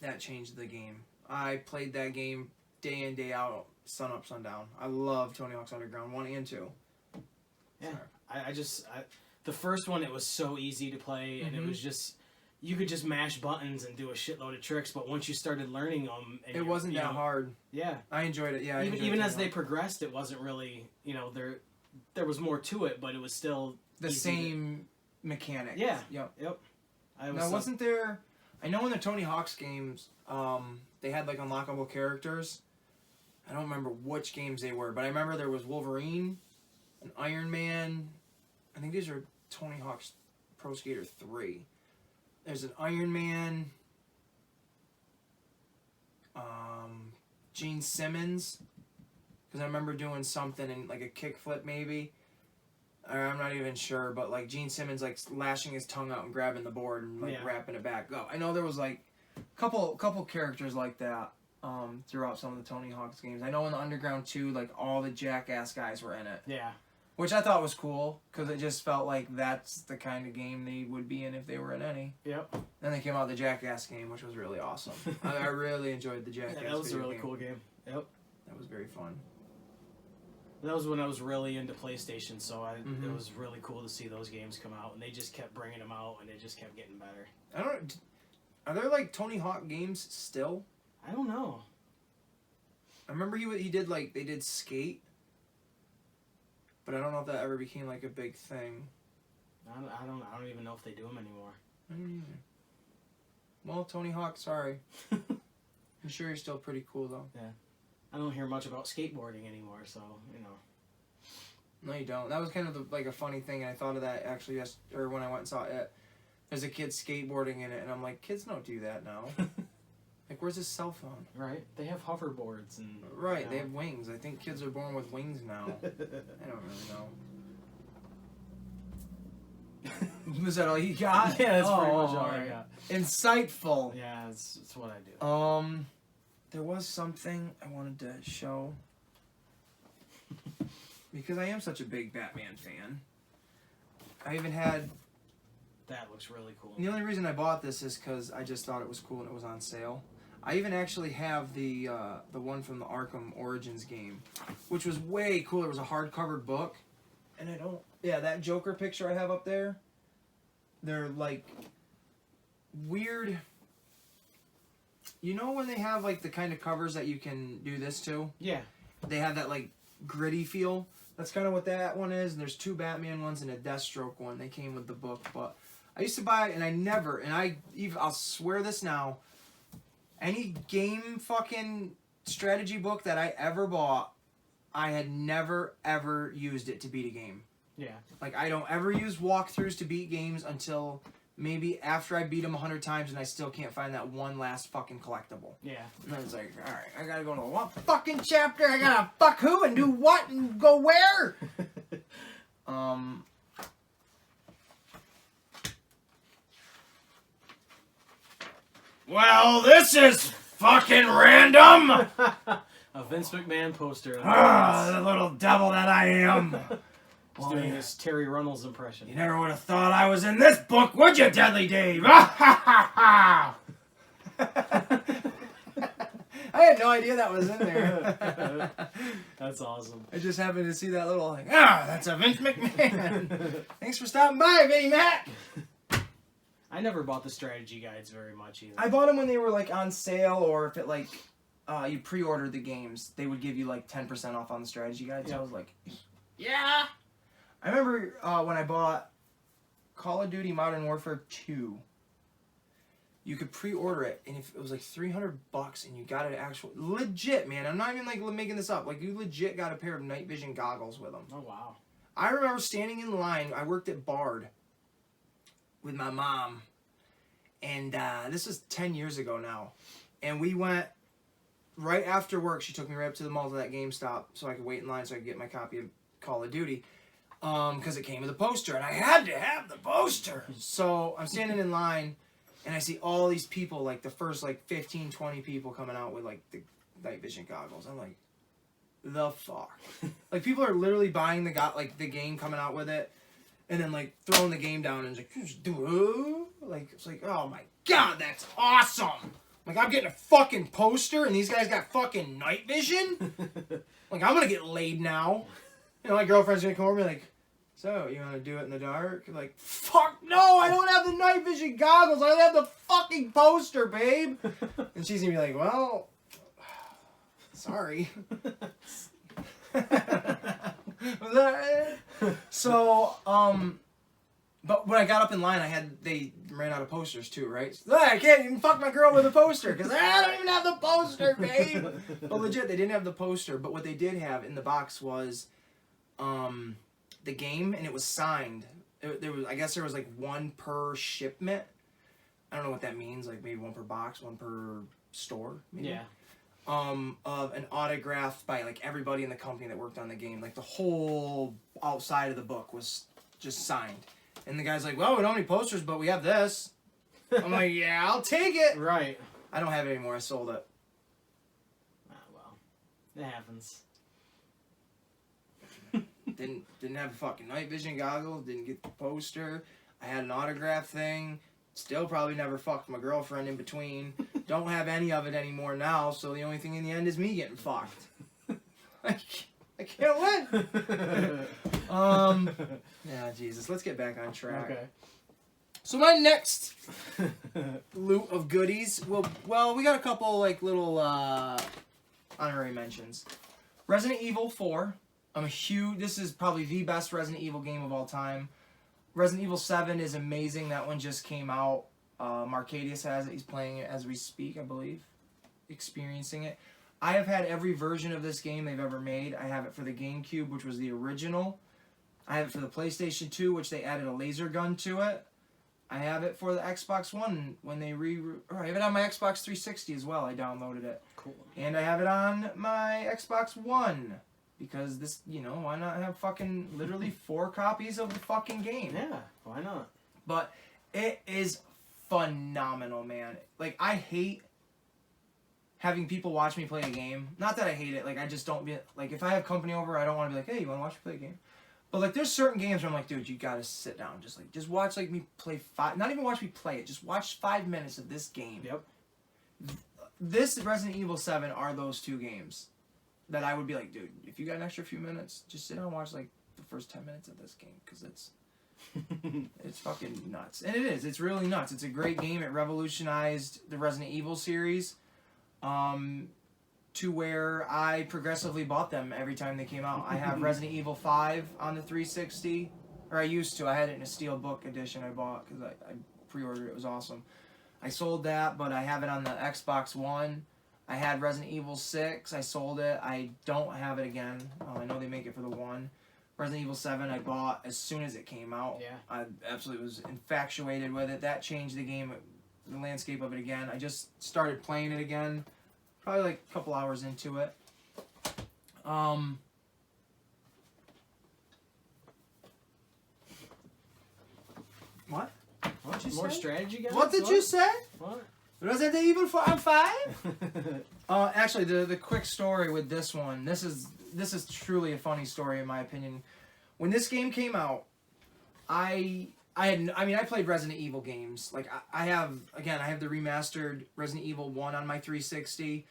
that changed the game. I played that game day in, day out, sun up, sundown. I love Tony Hawk's Underground 1 and 2. Yeah, I the first one, it was so easy to play, and it was just, you could just mash buttons and do a shitload of tricks, but once you started learning them... And it wasn't that hard. Yeah. I enjoyed it, yeah. Even as they progressed, it wasn't really, you know, there was more to it, but it was still... The same mechanic. Yeah. Yep. Now, wasn't there... I know in the Tony Hawk's games, they had like unlockable characters. I don't remember which games they were, but I remember there was Wolverine, an Iron Man. I think these are Tony Hawk's Pro Skater 3. There's an Iron Man, Gene Simmons, because I remember doing something in like a kickflip maybe. Or I'm not even sure, but like Gene Simmons like lashing his tongue out and grabbing the board and like wrapping it back. Oh, I know there was like a couple characters like that throughout some of the Tony Hawk's games. I know in the Underground 2, like all the Jackass guys were in it. Yeah. which I thought was cool because it just felt like that's the kind of game they would be in if they were in any. Yep. Then they came out with the Jackass game, which was really awesome. I really enjoyed the Jackass. Yeah, that was a really game. cool game. Yep. That was very fun. That was when I was really into PlayStation, so it was really cool to see those games come out, and they just kept bringing them out, and they just kept getting better. Are there like Tony Hawk games still? I don't know. I remember he did like they did Skate, but I don't know if that ever became like a big thing. I don't even know if they do them anymore. I don't either. Well, Tony Hawk, sorry. I'm sure you're still pretty cool though. Yeah. I don't hear much about skateboarding anymore, so you know. No, you don't. That was kind of like a funny thing, and I thought of that actually or when I went and saw it. There's a kid skateboarding in it, and I'm like, kids don't do that now. Like, where's his cell phone? Right. They have hoverboards and. Right. You know. They have wings. I think kids are born with wings now. I don't really know. Was that all you got? Yeah, that's pretty much all alright. I got. Insightful. Yeah, it's what I do. There was something I wanted to show because I am such a big Batman fan. I even had. That looks really cool. The only reason I bought this is because I just thought it was cool and it was on sale. I even actually have the one from the Arkham Origins game, which was way cooler. It was a hardcover book, and I don't. Yeah, that Joker picture I have up there. They're like weird. You know when they have like the kind of covers that you can do this to? Yeah. They have that like gritty feel. That's kind of what that one is. And there's 2 Batman ones and a Deathstroke one. They came with the book, but I used to buy it and I'll swear this now. Any game fucking strategy book that I ever bought, I had never ever used it to beat a game. Yeah. Like I don't ever use walkthroughs to beat games until maybe after I beat them 100 times and I still can't find that one last fucking collectible. Yeah. And then it's like, alright, I gotta go to one fucking chapter, I gotta fuck who and do what and go where? Well, this is fucking random! A Vince McMahon poster. The little devil that I am. He's doing his Terry Runnels impression. You never would have thought I was in this book, would you, Deadly Dave? I had no idea that was in there. That's awesome. I just happened to see that little like, that's a Vince McMahon. Thanks for stopping by, Vinny Mac. I never bought the strategy guides very much either. I bought them when they were like on sale, or if it like you pre-ordered the games, they would give you like 10% off on the strategy guides. So I was like, yeah. I remember when I bought Call of Duty Modern Warfare 2. You could pre-order it, and if it was like $300, and you got an actual legit, man. I'm not even like making this up. Like you legit got a pair of night vision goggles with them. Oh wow! I remember standing in line. I worked at Bard with my mom, and this was 10 years ago now. And we went right after work. She took me right up to the mall to that GameStop so I could wait in line so I could get my copy of Call of Duty. Because it came with a poster, and I had to have the poster. So I'm standing in line. And I see all these people, like the first like 15, 20 people coming out with like the night vision goggles. I'm like, the fuck? Like people are literally buying the game, coming out with it, and then like throwing the game down and like it's like, oh my god, that's awesome! Like I'm getting a fucking poster, and these guys got fucking night vision. Like I'm gonna get laid now. You know, my girlfriend's gonna come over and be like, so, you want to do it in the dark? Like, fuck no, I don't have the night vision goggles. I have the fucking poster, babe. And she's going to be like, well, sorry. So, but when I got up in line, they ran out of posters too, right? So, I can't even fuck my girl with a poster because I don't even have the poster, babe. But legit, they didn't have the poster. But what they did have in the box was, the game, and it was signed. I guess there was like 1 per shipment. I don't know what that means. Like maybe 1 per box, 1 per store. Maybe. Yeah. Of an autograph by like everybody in the company that worked on the game. Like the whole outside of the book was just signed. And the guy's like, "Well, we don't need posters, but we have this." I'm like, "Yeah, I'll take it." Right. I don't have it anymore. I sold it. Ah, well, it happens. Didn't have fucking night vision goggles. Didn't get the poster. I had an autograph thing. Still probably never fucked my girlfriend in between. Don't have any of it anymore now. So the only thing in the end is me getting fucked. I can't win. Yeah, Jesus. Let's get back on track. Okay. So my next loot of goodies, well, we got a couple like little honorary mentions. Resident Evil 4. This is probably the best Resident Evil game of all time. Resident Evil 7 is amazing. That one just came out. Marcadius has it. He's playing it as we speak, I believe. Experiencing it. I have had every version of this game they've ever made. I have it for the GameCube, which was the original. I have it for the PlayStation 2, which they added a laser gun to it. I have it for the Xbox One when they I have it on my Xbox 360 as well. I downloaded it. Cool. And I have it on my Xbox One. Because this, why not have fucking literally 4 copies of the fucking game? Yeah, why not? But it is phenomenal, man. Like, I hate having people watch me play a game. Not that I hate it. Like, I just don't be... Like, if I have company over, I don't want to be like, hey, you want to watch me play a game? But, like, there's certain games where I'm like, dude, you got to sit down. Just watch, like, me play 5... Not even watch me play it. Just watch 5 minutes of this game. Yep. This Resident Evil 7 are those 2 games that I would be like, dude, if you got an extra few minutes, just sit down and watch, like, the first 10 minutes of this game. Because it's fucking nuts. And it is. It's really nuts. It's a great game. It revolutionized the Resident Evil series. To where I progressively bought them every time they came out. I have Resident Evil 5 on the 360, or I used to. I had it in a Steelbook edition I bought because I pre-ordered it. It was awesome. I sold that, but I have it on the Xbox One. I had Resident Evil 6. I sold it. I don't have it again. I know they make it for the One. Resident Evil 7 I bought as soon as it came out. Yeah. I absolutely was infatuated with it. That changed the game, the landscape of it again. I just started playing it again. Probably like a couple hours into it. What? What did you More say? Strategy guys? What did you say? What? Resident Evil 4 on 5? Actually, the quick story with this one. This is truly a funny story in my opinion. When this game came out, I played Resident Evil games. Like I have the remastered Resident Evil 1 on my 360.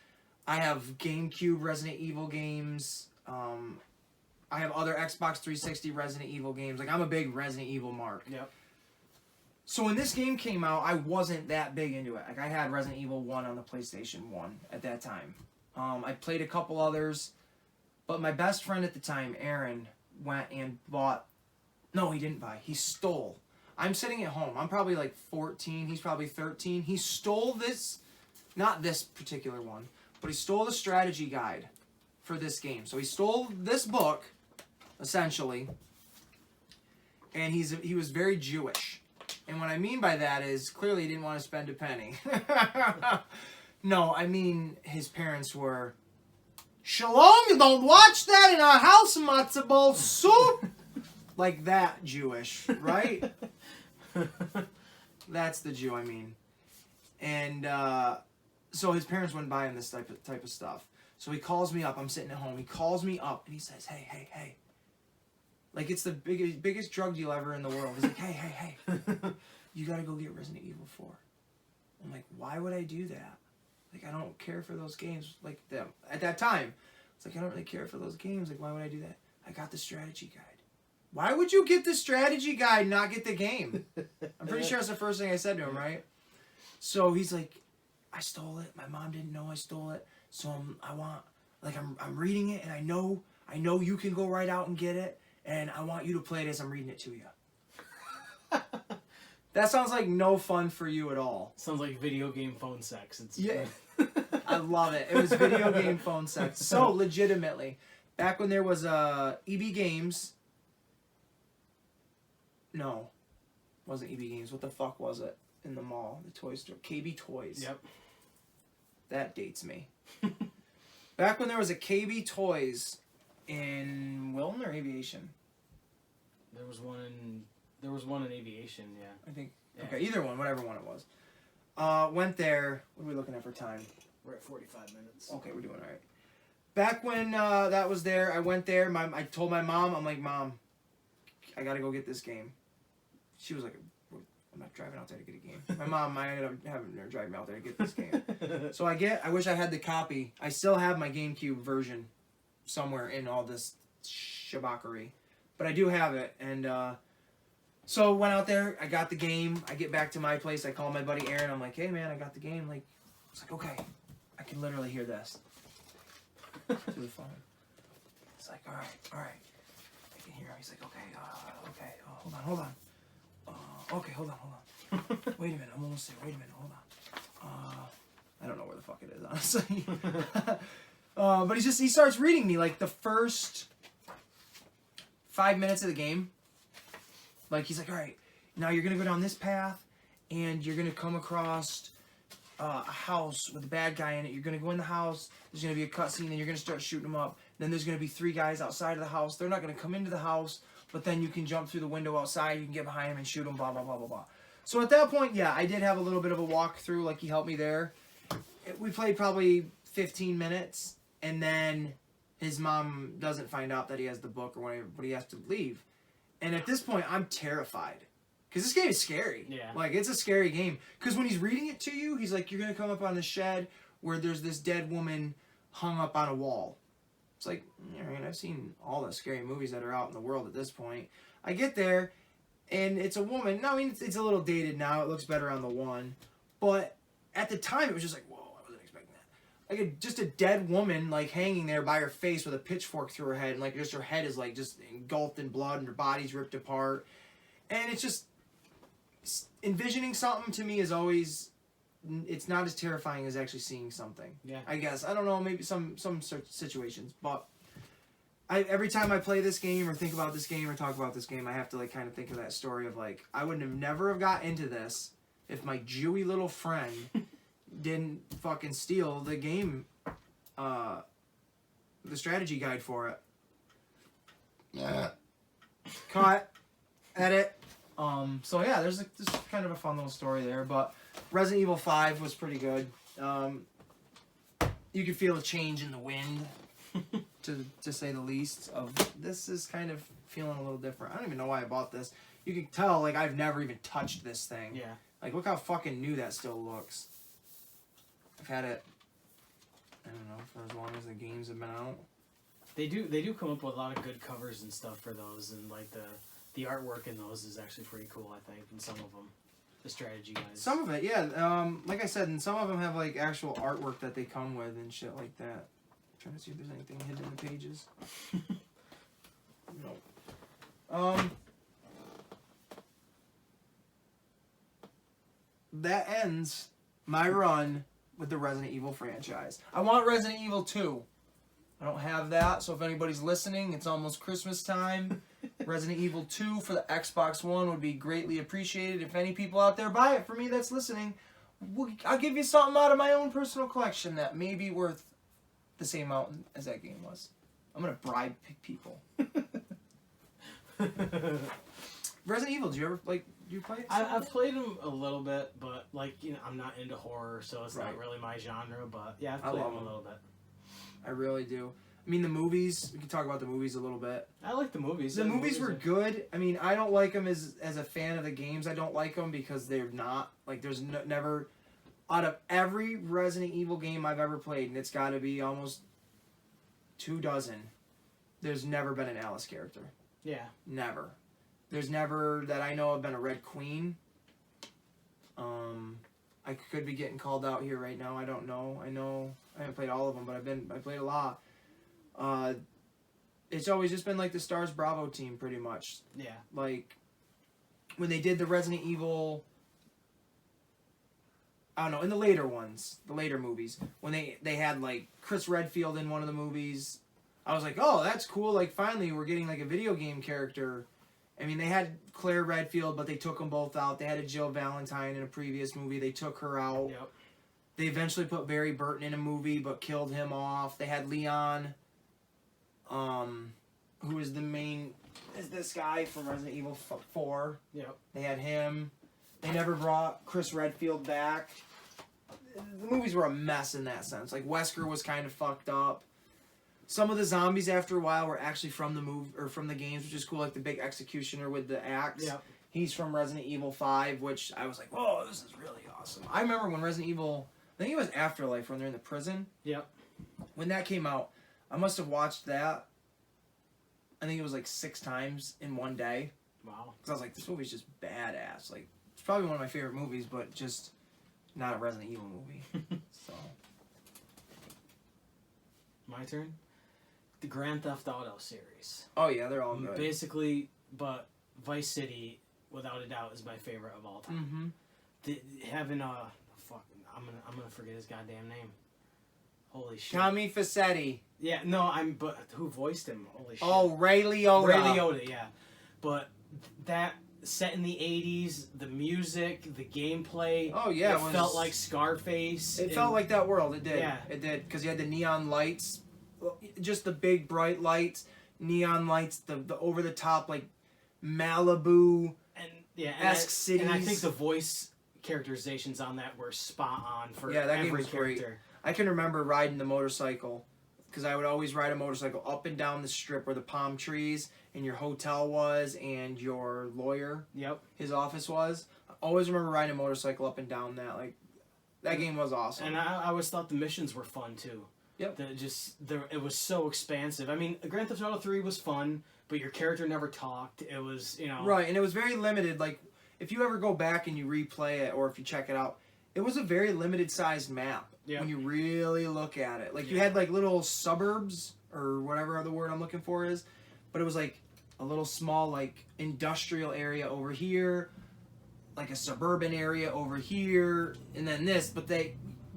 I have GameCube Resident Evil games. I have other Xbox 360 Resident Evil games. Like, I'm a big Resident Evil mark. Yep. So when this game came out, I wasn't that big into it. Like, I had Resident Evil 1 on the PlayStation 1 at that time. I played a couple others. But my best friend at the time, Aaron, went and bought... No, he didn't buy. He stole. I'm sitting at home. I'm probably like 14. He's probably 13. He stole this... Not this particular one. But he stole the strategy guide for this game. So he stole this book, essentially, and he was very Jewish. And what I mean by that is, clearly he didn't want to spend a penny. No, I mean his parents were, Shalom, you don't watch that in our house, matzo ball soup! Like that Jewish, right? That's the Jew, I mean. And, so his parents wouldn't buy him this type of stuff. So he calls me up. I'm sitting at home. He calls me up and he says, hey. Like it's the biggest drug deal ever in the world. He's like, hey. You got to go get Resident Evil 4. I'm like, why would I do that? Like, I don't care for those games like them. At that time, it's like, I don't really care for those games. Like, why would I do that? I got the strategy guide. Why would you get the strategy guide and not get the game? I'm pretty sure that's the first thing I said to him, right? So he's like, I stole it. My mom didn't know I stole it. So I'm reading it, and I know you can go right out and get it, and I want you to play it as I'm reading it to you. That sounds like no fun for you at all. Sounds like video game phone sex. Yeah. I love it. It was video game phone sex. So legitimately, back when there was EB Games. No, it wasn't EB Games. What the fuck was it in the mall? The toy store. KB Toys. Yep. That dates me. Back when there was a KB Toys in Wilton or Aviation? There was one in Aviation, yeah. I think. Yeah. Okay, either one, whatever one it was. Went there. What are we looking at for time? We're at 45 minutes. Okay, we're doing all back when that was there, I went there. I told my mom, I'm like, Mom, I gotta go get this game. She was like, I'm not driving out there to get a game. My mom, I ended up having her drive me out there to get this game. So I wish I had the copy. I still have my GameCube version somewhere in all this shabakary. But I do have it. And so went out there, I got the game. I get back to my place, I call my buddy Aaron. I'm like, hey man, I got the game. Like, it's like, okay, I can literally hear this through the phone. It's like, all right. I can hear him. He's like, okay, hold on. Okay, hold on. Wait a minute, I'm almost there. Wait a minute, hold on. I don't know where the fuck it is, honestly. But he starts reading me like the first 5 minutes of the game. Like, he's like, all right, now you're going to go down this path, and you're going to come across a house with a bad guy in it. You're going to go in the house, there's going to be a cutscene, and you're going to start shooting them up. Then there's going to be 3 guys outside of the house. They're not going to come into the house, but then you can jump through the window outside, you can get behind them and shoot them, blah, blah, blah, blah, blah. So at that point, yeah, I did have a little bit of a walkthrough, like he helped me there. We played probably 15 minutes, and then his mom doesn't find out that he has the book or whatever, but he has to leave. And at this point, I'm terrified. Because this game is scary. Yeah. Like, it's a scary game. Because when he's reading it to you, he's like, you're going to come up on the shed where there's this dead woman hung up on a wall. It's like, I mean, I've seen all the scary movies that are out in the world at this point. I get there, and it's a woman. No, I mean, it's a little dated now. It looks better on the one. But at the time, it was just like, whoa, I wasn't expecting that. Like, just a dead woman, like, hanging there by her face with a pitchfork through her head. And, like, just her head is, like, just engulfed in blood, and her body's ripped apart. And it's just, envisioning something to me is always, it's not as terrifying as actually seeing something. Yeah. I guess. I don't know, maybe some situations. But every time I play this game or think about this game or talk about this game, I have to, like, kind of think of that story of, like, I would have never have got into this if my Jewy little friend didn't fucking steal the game, the strategy guide for it. Yeah. Cut. Edit. So yeah, there's kind of a fun little story there, but Resident Evil 5 was pretty good. You could feel a change in the wind, to say the least. This is kind of feeling a little different. I don't even know why I bought this. You can tell, like, I've never even touched this thing. Yeah. Like, look how fucking new that still looks. I've had it, I don't know, for as long as the games have been out. They do come up with a lot of good covers and stuff for those, and like the artwork in those is actually pretty cool, I think, in some of them. The strategy guys. Some of it, yeah. Like I said, and some of them have, like, actual artwork that they come with and shit like that. I'm trying to see if there's anything hidden in the pages. No. That ends my run with the Resident Evil franchise. I want Resident Evil 2. I don't have that, so if anybody's listening, it's almost Christmas time. Resident Evil 2 for the Xbox One would be greatly appreciated. If any people out there buy it for me that's listening, I'll give you something out of my own personal collection that may be worth the same amount as that game was. I'm going to bribe people. Resident Evil, do you play it? I've played them a little bit, but, like, you know, I'm not into horror, so it's Right. not really my genre, but yeah, I've played them a little bit. I really do. I mean, the movies, we can talk about the movies a little bit. I like the movies. The movies were good. I mean, I don't like them as a fan of the games. I don't like them because they're not, like, there's never, out of every Resident Evil game I've ever played, and it's got to be almost 24, there's never been an Alice character. Yeah. Never. There's never, that I know of, been a Red Queen. I could be getting called out here right now. I don't know. I know I haven't played all of them, but I played a lot. It's always just been like the Stars Bravo team, pretty much. Yeah. Like, when they did the Resident Evil, I don't know, in the later ones, the later movies, when they had, like, Chris Redfield in one of the movies, I was like, oh, that's cool. Like, finally, we're getting, like, a video game character. I mean, they had Claire Redfield, but they took them both out. They had a Jill Valentine in a previous movie. They took her out. Yep. They eventually put Barry Burton in a movie, but killed him off. They had Leon, who is the main, is this guy from Resident Evil 4. Yep. They had him. They never brought Chris Redfield back. The movies were a mess in that sense. Like, Wesker was kind of fucked up. Some of the zombies after a while were actually from the or from the games, which is cool. Like the big executioner with the axe. Yep. He's from Resident Evil 5, which I was like, whoa, this is really awesome. I remember when Resident Evil, I think it was Afterlife when they're in the prison. Yep. When that came out, I must have watched that. I think it was like 6 times in one day. Wow. Because I was like, this movie's just badass. Like, it's probably one of my favorite movies, but just not a Resident Evil movie. So. My turn? The Grand Theft Auto series. Oh, yeah, they're all good. Basically, but Vice City, without a doubt, is my favorite of all time. Having I'm gonna forget his goddamn name. Holy shit. Tommy Facchetti. Yeah, no, but who voiced him? Holy shit. Oh, Ray Liotta. Ray Liotta, yeah. But that set in the 80s, the music, the gameplay. Oh, yeah. It felt like Scarface. It felt like that world. It did. Yeah. It did. Because you had the neon lights. Just the big, bright lights. Neon lights. The over-the-top, like, Malibu. Esque cities. And I think the voice characterizations on that were spot on for that every game was character. Great. I can remember riding the motorcycle. Because I would always ride a motorcycle up and down the strip where the palm trees and your hotel was and your lawyer, his office was. I always remember riding a motorcycle up and down that. Like, that game was awesome. And I always thought the missions were fun, too. Yep. It was so expansive. I mean, Grand Theft Auto 3 was fun, but your character never talked. It was, Right, and it was very limited. Like, if you ever go back and you replay it, or if you check it out, it was a very limited-sized map. Yeah. When you really look at it. Like, you had, like, little suburbs, or whatever other word I'm looking for is, but it was, like, a little small, like, industrial area over here, like a suburban area over here, and then this, but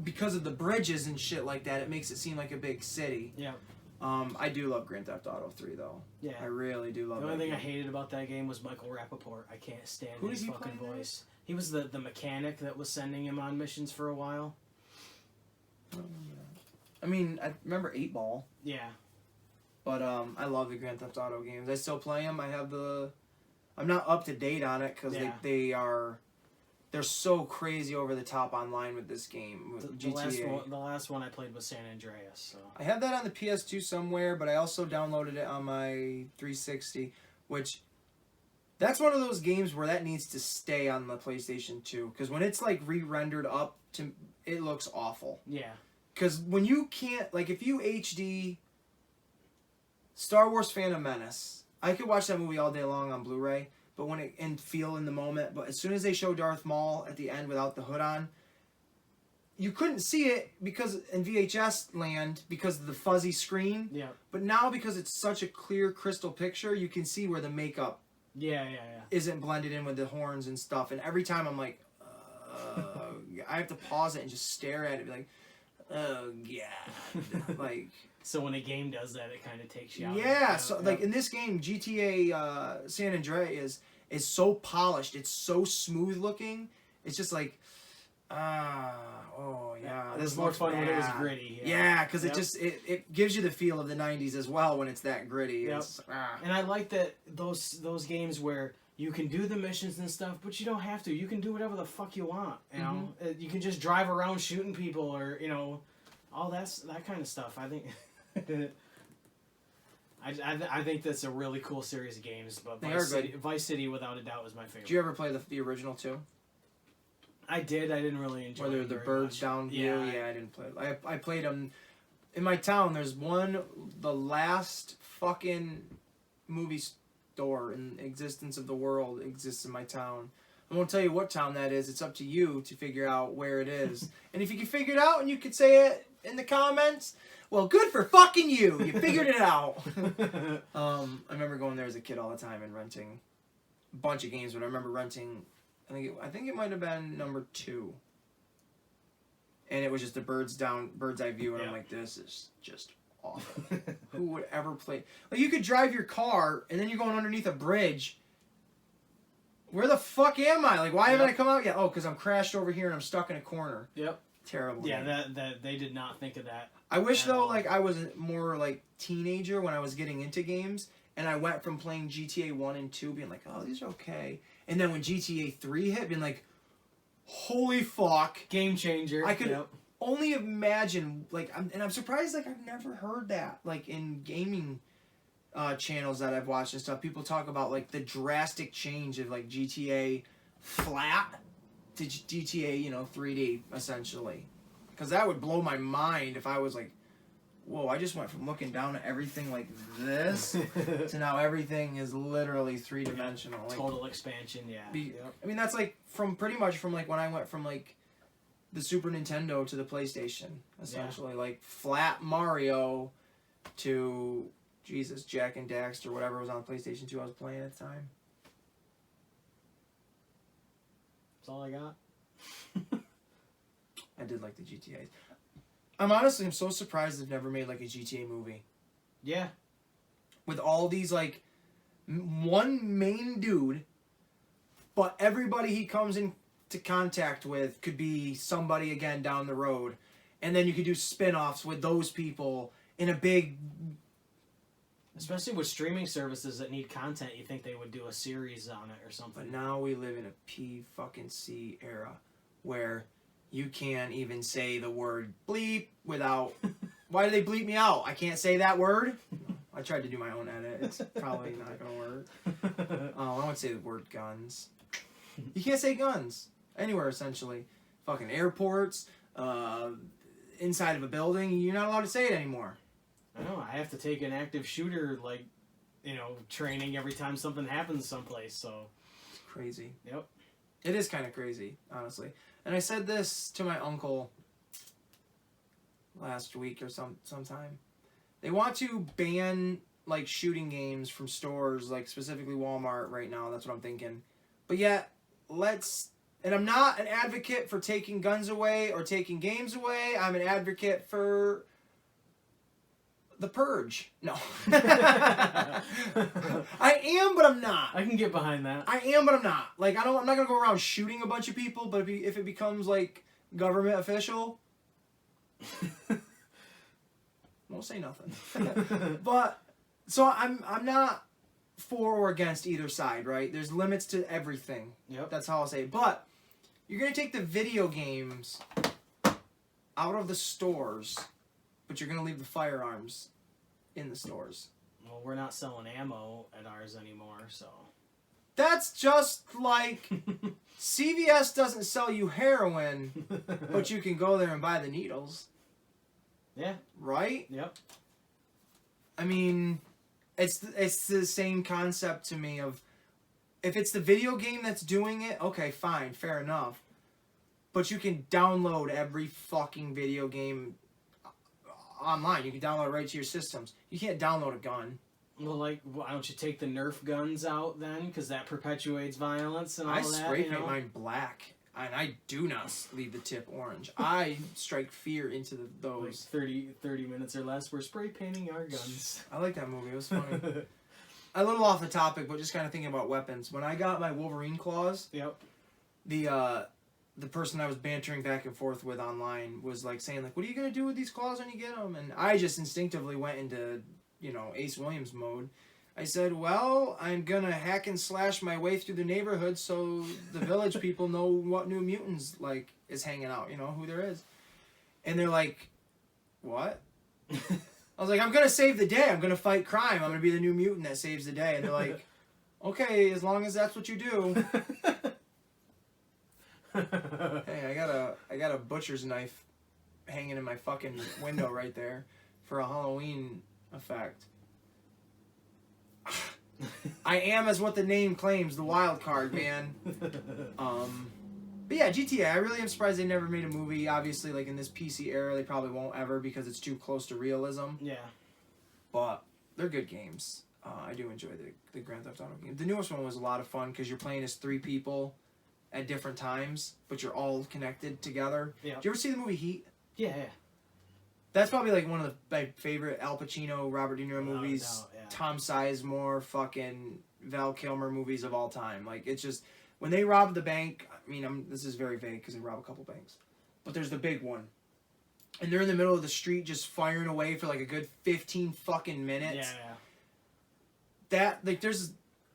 because of the bridges and shit like that, it makes it seem like a big city. Yeah. I do love Grand Theft Auto 3, though. Yeah. I really do love it. The only thing I hated about that game was Michael Rappaport. I can't stand his fucking voice. He was the mechanic that was sending him on missions for a while. I mean, I remember 8 Ball. Yeah. But I love the Grand Theft Auto games. I still play them. I'm not up to date on it because they're so crazy over the top online with this game with GTA. The last one I played was San Andreas. So I have that on the PS2 somewhere, but I also downloaded it on my 360, which that's one of those games where that needs to stay on the PlayStation 2 because when it's like re-rendered up it looks awful. Yeah. Because when you can't, like, if you HD Star Wars Phantom Menace, I could watch that movie all day long on Blu-ray, but and feel in the moment. But as soon as they show Darth Maul at the end without the hood on, you couldn't see it because in VHS land because of the fuzzy screen. Yeah. But now because it's such a clear crystal picture, you can see where the makeup isn't blended in with the horns and stuff. And every time I'm like, I have to pause it and just stare at it, and be like, oh god, like. So when a game does that, it kind of takes you out. Yeah, so like in this game, GTA San Andreas is so polished. It's so smooth looking. It's just like, It was more fun when it was gritty. Yeah, because it gives you the feel of the 90s as well when it's that gritty. Yep. And I like that those games where you can do the missions and stuff, but you don't have to. You can do whatever the fuck you want. You know, you can just drive around shooting people, or all that kind of stuff. I think. I think that's a really cool series of games, but Vice City, without a doubt, was my favorite. Did you ever play the original too? I did. I didn't really enjoy it. The birds much. down view? Yeah, I didn't play it. I played them in my town. There's the last fucking movie store in existence of the world exists in my town. I won't tell you what town that is. It's up to you to figure out where it is. And if you can figure it out and you could say it in the comments, well, good for fucking you. You figured it out. I remember going there as a kid all the time and renting a bunch of games. But I remember renting, I think it might have been number 2. And it was just a bird's eye view. And I'm like, this is just awful. Who would ever play? Like, you could drive your car and then you're going underneath a bridge. Where the fuck am I? Like, why haven't I come out yet? Oh, because I'm crashed over here and I'm stuck in a corner. Yep. Terrible. Yeah, that they did not think of that. I wish though, like I was more like teenager when I was getting into games, and I went from playing GTA 1 and 2 being like, oh, these are okay, and then when GTA 3 hit, being like, holy fuck, game changer. only imagine, like, I'm surprised, like, I've never heard that, like, in gaming channels that I've watched and stuff. People talk about, like, the drastic change of, like, GTA flat to GTA, 3D, essentially. Because that would blow my mind if I was like, whoa, I just went from looking down at everything like this to now everything is literally three-dimensional. Like, total expansion, yeah. I mean, that's like pretty much from like when I went from like the Super Nintendo to the PlayStation, essentially. Yeah. Like flat Mario to, Jesus, Jack and Daxter, whatever was on PlayStation 2 I was playing at the time. That's all I got. I did like the GTAs. I'm so surprised they've never made like a GTA movie. Yeah. With all these like one main dude, but everybody he comes into contact with could be somebody again down the road, and then you could do spin-offs with those people in a big. Especially with streaming services that need content, you think they would do a series on it or something. But now we live in a P-fucking-C era where you can't even say the word bleep without... Why do they bleep me out? I can't say that word? I tried to do my own edit. It's probably not going to work. I won't say the word guns. You can't say guns anywhere, essentially. Fucking airports, inside of a building, you're not allowed to say it anymore. I know. I have to take an active shooter, like, training every time something happens someplace, so... It's crazy. Yep. It is kind of crazy, honestly. And I said this to my uncle last week or sometime. They want to ban, like, shooting games from stores, like, specifically Walmart right now. That's what I'm thinking. But yet, and I'm not an advocate for taking guns away or taking games away. I'm an advocate for the purge. No. I am, but I'm not. I can get behind that. I am, but I'm not. Like, I'm not going to go around shooting a bunch of people, but if it becomes, like, government official, won't say nothing. But, so I'm not for or against either side, right? There's limits to everything. Yep. That's how I'll say it. But you're going to take the video games out of the stores, but you're going to leave the firearms in the stores. Well, we're not selling ammo at ours anymore, so... That's just like CVS doesn't sell you heroin, but you can go there and buy the needles. Yeah. Right? Yep. I mean, it's the same concept to me of, if it's the video game that's doing it, okay, fine, fair enough. But you can download every fucking video game online. You can download it right to your systems. You can't download a gun. Well, like, why don't you take the Nerf guns out then? Because that perpetuates violence and all that. I spray paint mine black, and I do not leave the tip orange. I strike fear into those. Like 30 minutes or less, we're spray painting our guns. I like that movie. It was funny. A little off the topic, but just kind of thinking about weapons. When I got my Wolverine claws, yep. The person I was bantering back and forth with online was like saying, like, what are you going to do with these claws when you get them? And I just instinctively went into, Ace Williams mode. I said, well, I'm going to hack and slash my way through the neighborhood so the village people know what New Mutants, like, is hanging out, who there is. And they're like, what? I was like, I'm going to save the day. I'm going to fight crime. I'm going to be the New Mutant that saves the day. And they're like, okay, as long as that's what you do. Hey, I got a butcher's knife hanging in my fucking window right there for a Halloween effect. I am, as what the name claims, the wild card, man. But yeah, GTA, I really am surprised they never made a movie. Obviously, like in this PC era, they probably won't ever because it's too close to realism. Yeah. But they're good games. I do enjoy the Grand Theft Auto game. The newest one was a lot of fun because you're playing as 3 people at different times, but you're all connected together. Yeah. Did you ever see the movie Heat? Yeah. That's probably like one of my favorite Al Pacino, Robert De Niro movies. No, yeah. Tom Sizemore, fucking Val Kilmer movies of all time. Like, it's just, when they rob the bank, I mean, this is very vague because they rob a couple banks, but there's the big one. And they're in the middle of the street just firing away for like a good 15 fucking minutes. Yeah. That, like,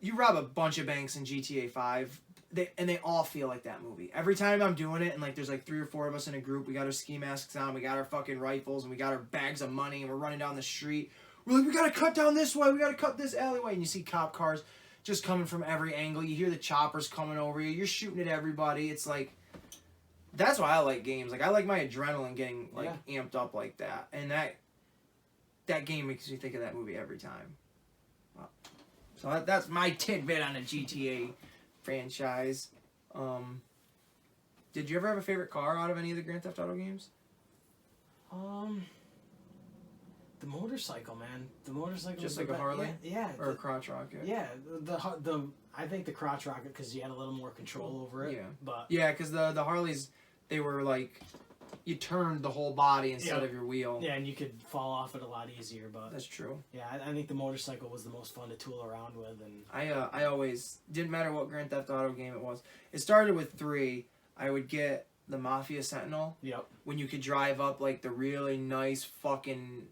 you rob a bunch of banks in GTA 5. they all feel like that movie. Every time I'm doing it, and like there's like 3 or 4 of us in a group, we got our ski masks on, we got our fucking rifles, and we got our bags of money, and we're running down the street. We're like, we gotta cut down this way, we gotta cut this alleyway, and you see cop cars just coming from every angle. You hear the choppers coming over you. You're shooting at everybody. It's like, that's why I like games. Like, I like my adrenaline getting like amped up like that, and that game makes me think of that movie every time. So that's my tidbit on a GTA franchise. Did you ever have a favorite car out of any of the Grand Theft Auto games? The motorcycle, man. The motorcycle. Just like a Harley? Yeah. Or a crotch rocket? Yeah. I think the crotch rocket, because you had a little more control over it. Yeah. But yeah, because the Harleys, they were like, you turned the whole body instead of your wheel. Yeah, and you could fall off it a lot easier. But that's true. Yeah, I think the motorcycle was the most fun to tool around with. And I always, didn't matter what Grand Theft Auto game it was. It started with 3. I would get the Mafia Sentinel. Yep. When you could drive up like the really nice fucking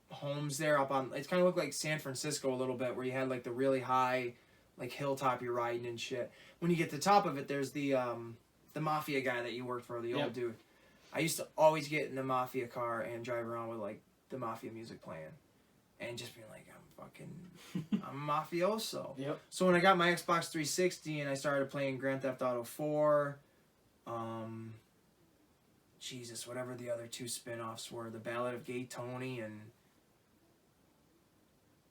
homes there up on, it kind of looked like San Francisco a little bit, where you had like the really high like hilltop you're riding and shit. When you get to the top of it, there's the Mafia guy that you worked for, the old dude. I used to always get in the Mafia car and drive around with like the Mafia music playing and just being like, I'm a mafioso. Yep. So when I got my Xbox 360 and I started playing Grand Theft Auto 4, Jesus, whatever the other 2 spin-offs were, The Ballad of Gay Tony and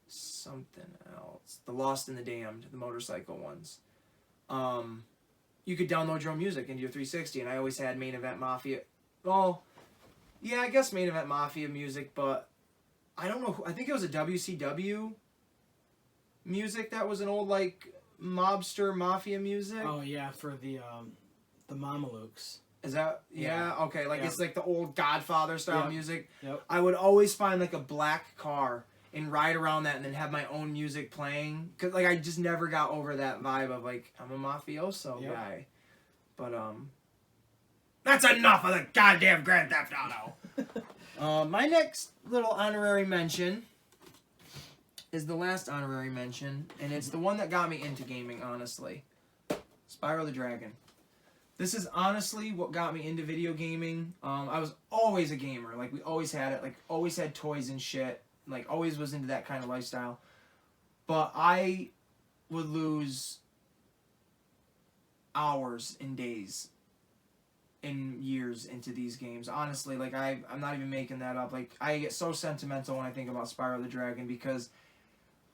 something else, The Lost and the Damned, the motorcycle ones. You could download your own music into your 360, and I always had Main Event Mafia. Well, yeah, I guess Main Event Mafia music, but I don't know. I think it was a WCW music that was an old like mobster mafia music. Oh yeah, for the Mamalukes. Is that okay? Like it's like the old Godfather style music. Yep. I would always find like a black car and ride around that, and then have my own music playing. Cause like I just never got over that vibe of like I'm a mafioso guy. But that's enough of the goddamn Grand Theft Auto. My next little honorary mention is the last honorary mention, and it's the one that got me into gaming, honestly. Spyro the Dragon. This is honestly what got me into video gaming. I was always a gamer. Like, we always had it. Like, always had toys and shit. Like, always was into that kind of lifestyle. But I would lose hours and days and years into these games. Honestly, like, I'm not even making that up. Like, I get so sentimental when I think about Spyro the Dragon because,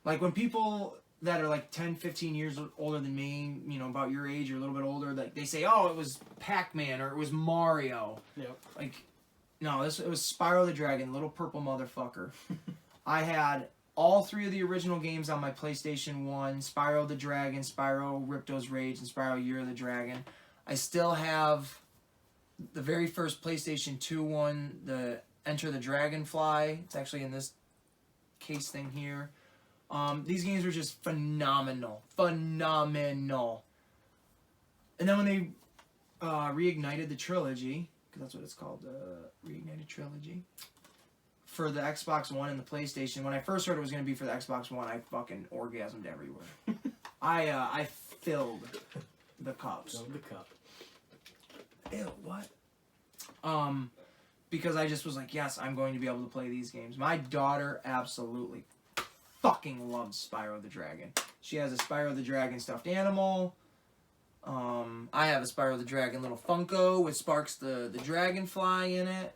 like, when people that are like 10, 15 years older than me, you know, about your age or a little bit older, like they say, oh, it was Pac-Man or it was Mario. Yep. Like, no, it was Spyro the Dragon, little purple motherfucker. I had all 3 of the original games on my PlayStation 1, Spyro the Dragon, Spyro Ripto's Rage, and Spyro Year of the Dragon. I still have the very first PlayStation 2 one, the Enter the Dragonfly. It's actually in this case thing here. These games were just phenomenal. Phenomenal. And then when they reignited the trilogy, because that's what it's called, the reignited trilogy, for the Xbox One and the PlayStation, when I first heard it was going to be for the Xbox One, I fucking orgasmed everywhere. I filled the cups. Filled the cup. Ew, what? Because I just was like, yes, I'm going to be able to play these games. My daughter absolutely fucking loves Spyro the Dragon. She has a Spyro the Dragon stuffed animal. I have a Spyro the Dragon little Funko with Sparks the Dragonfly in it.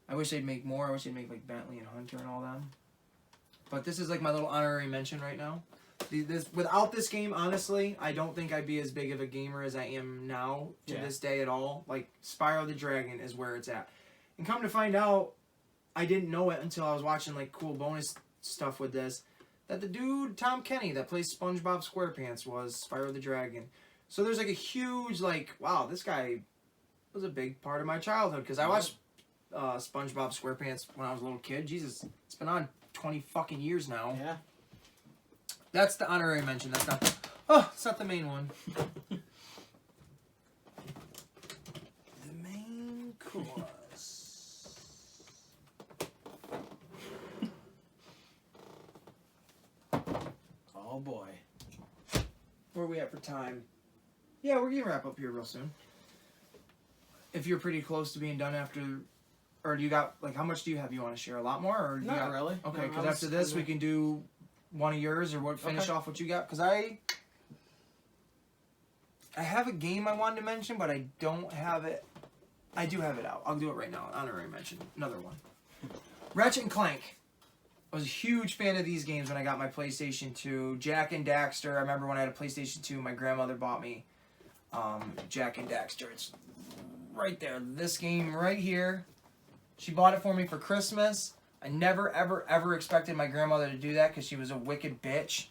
I wish they'd make more. I wish they'd make like Bentley and Hunter and all them. But this is like my little honorary mention right now. Without this game, honestly, I don't think I'd be as big of a gamer as I am now to this day at all. Like, Spyro the Dragon is where it's at. And come to find out, I didn't know it until I was watching like cool bonus stuff with this, that the dude, Tom Kenny, that plays SpongeBob SquarePants was Spyro the Dragon. So there's like a huge, like, wow, this guy was a big part of my childhood. Because I watched SpongeBob SquarePants when I was a little kid. Jesus, it's been on 20 fucking years now. Yeah. That's the honorary mention. That's not it's not the main one. The main course. Oh boy. Where are we at for time? Yeah, we're gonna wrap up here real soon. If you're pretty close to being done after, or do you got like how much do you have? You want to share a lot more, or do Not you got, really. Okay, No, because I after was this kinda- we can do one of yours, or what finish off what you got. Because I have a game I wanted to mention, but I don't have it. I do have it out. I'll do it right now. I already mentioned another one. Ratchet and Clank. I was a huge fan of these games when I got my PlayStation 2. Jack and Daxter. I remember when I had a PlayStation 2, my grandmother bought me Jack and Daxter. It's right there. This game right here. She bought it for me for Christmas. I never, ever, ever expected my grandmother to do that because she was a wicked bitch.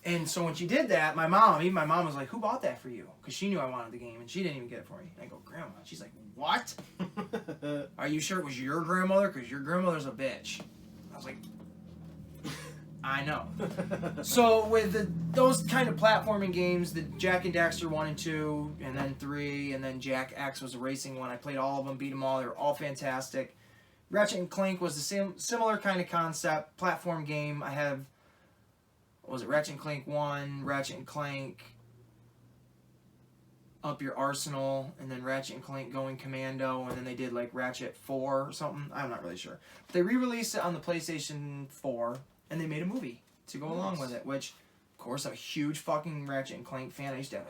And so when she did that, my mom was like, who bought that for you? Because she knew I wanted the game, and she didn't even get it for me. And I go, Grandma. She's like, what? Are you sure it was your grandmother? Because your grandmother's a bitch. I was like, I know. So with those kind of platforming games, the Jack and Daxter 1 and 2, and then 3, and then Jack X was a racing one. I played all of them, beat them all. They were all fantastic. Ratchet and Clank was the same, similar kind of concept, platform game. I have, what was it, Ratchet and Clank 1, Ratchet and Clank Up Your Arsenal, and then Ratchet and Clank Going Commando, and then they did like Ratchet 4 or something. I'm not really sure. But they re-released it on the PlayStation 4, and they made a movie to go along with it, which, of course, I'm a huge fucking Ratchet and Clank fan. I used to have,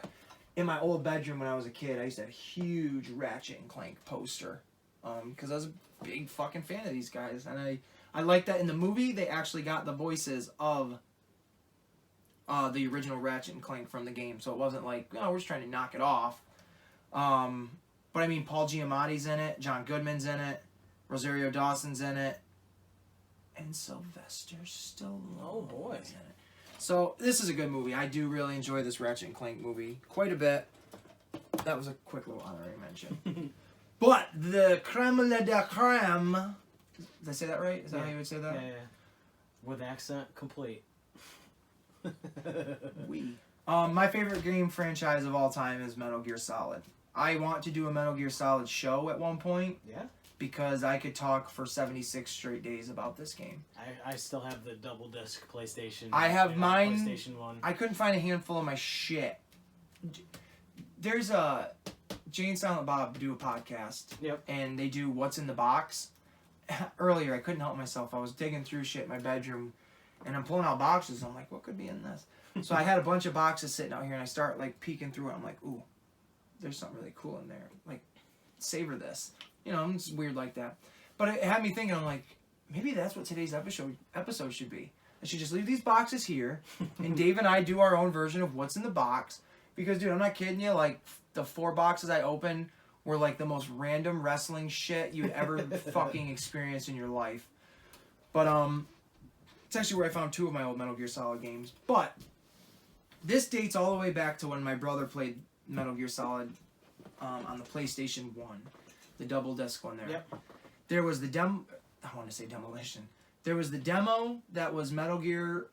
in my old bedroom when I was a kid, I used to have a huge Ratchet and Clank poster, because I was a big fucking fan of these guys, and I like that in the movie they actually got the voices of the original Ratchet and Clank from the game, so it wasn't like, oh, we're just trying to knock it off. But I mean, Paul Giamatti's in it, John Goodman's in it, Rosario Dawson's in it, and Sylvester Stallone. Oh boy. Is in it. So this is a good movie. I do really enjoy this Ratchet and Clank movie quite a bit. That was a quick little honorary mention. But the creme de la creme. Did I say that right? Is that how you would say that? Yeah. With accent complete. We. My favorite game franchise of all time is Metal Gear Solid. I want to do a Metal Gear Solid show at one point. Yeah. Because I could talk for 76 straight days about this game. I still have the double disc PlayStation. I have mine. PlayStation 1. I couldn't find a handful of my shit. There's a Jay and Silent Bob do a podcast. Yep. And they do What's in the Box. Earlier, I couldn't help myself. I was digging through shit in my bedroom, and I'm pulling out boxes. I'm like, what could be in this? So I had a bunch of boxes sitting out here, and I start like peeking through it. I'm like, ooh, there's something really cool in there. Like, savor this. You know, it's weird like that. But it had me thinking, I'm like, maybe that's what today's episode should be. I should just leave these boxes here, and Dave and I do our own version of what's in the box. Because, dude, I'm not kidding you. Like, the 4 boxes I opened were like the most random wrestling shit you'd ever fucking experience in your life. But, it's actually where I found 2 of my old Metal Gear Solid games. But this dates all the way back to when my brother played Metal Gear Solid on the PlayStation 1. The double disc one there. Yep. There was the I want to say demolition. There was the demo that was Metal Gear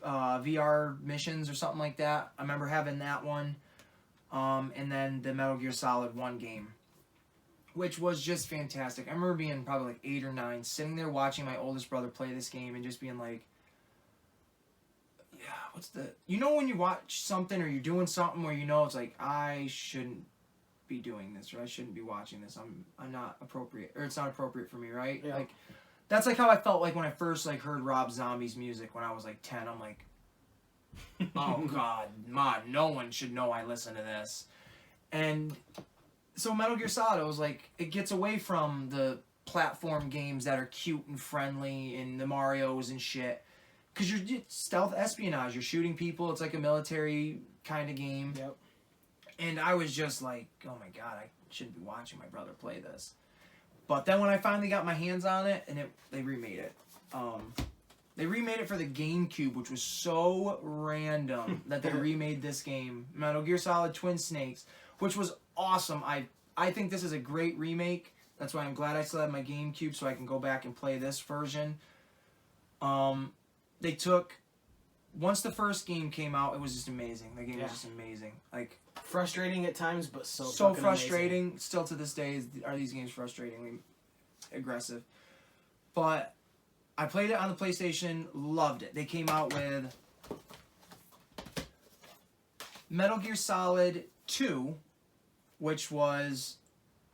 VR missions or something like that. I remember having that one. And then the Metal Gear Solid 1 game, which was just fantastic. I remember being probably like 8 or 9, sitting there watching my oldest brother play this game and just being like, yeah, what's the... You know when you watch something or you're doing something where you know it's like, I shouldn't be doing this, or I shouldn't be watching this. I'm not appropriate, or it's not appropriate for me, right? Yeah. Like, that's like how I felt like when I first like heard Rob Zombie's music when I was like 10. I'm like, oh god, no one should know I listen to this. And so Metal Gear Solid, it was like, it gets away from the platform games that are cute and friendly and the Marios and shit. Because you're stealth espionage, you're shooting people, it's like a military kind of game. Yep. And I was just like, oh my god, I shouldn't be watching my brother play this. But then when I finally got my hands on it, and they remade it. They remade it for the GameCube, which was so random that they remade this game. Metal Gear Solid Twin Snakes, which was awesome. I think this is a great remake. That's why I'm glad I still have my GameCube so I can go back and play this version. They took... Once the first game came out, it was just amazing. The game was just amazing. Like, frustrating at times, but so frustrating. amazing. Still to this day, are these games frustratingly aggressive. But I played it on the PlayStation, loved it. They came out with Metal Gear Solid 2, which was,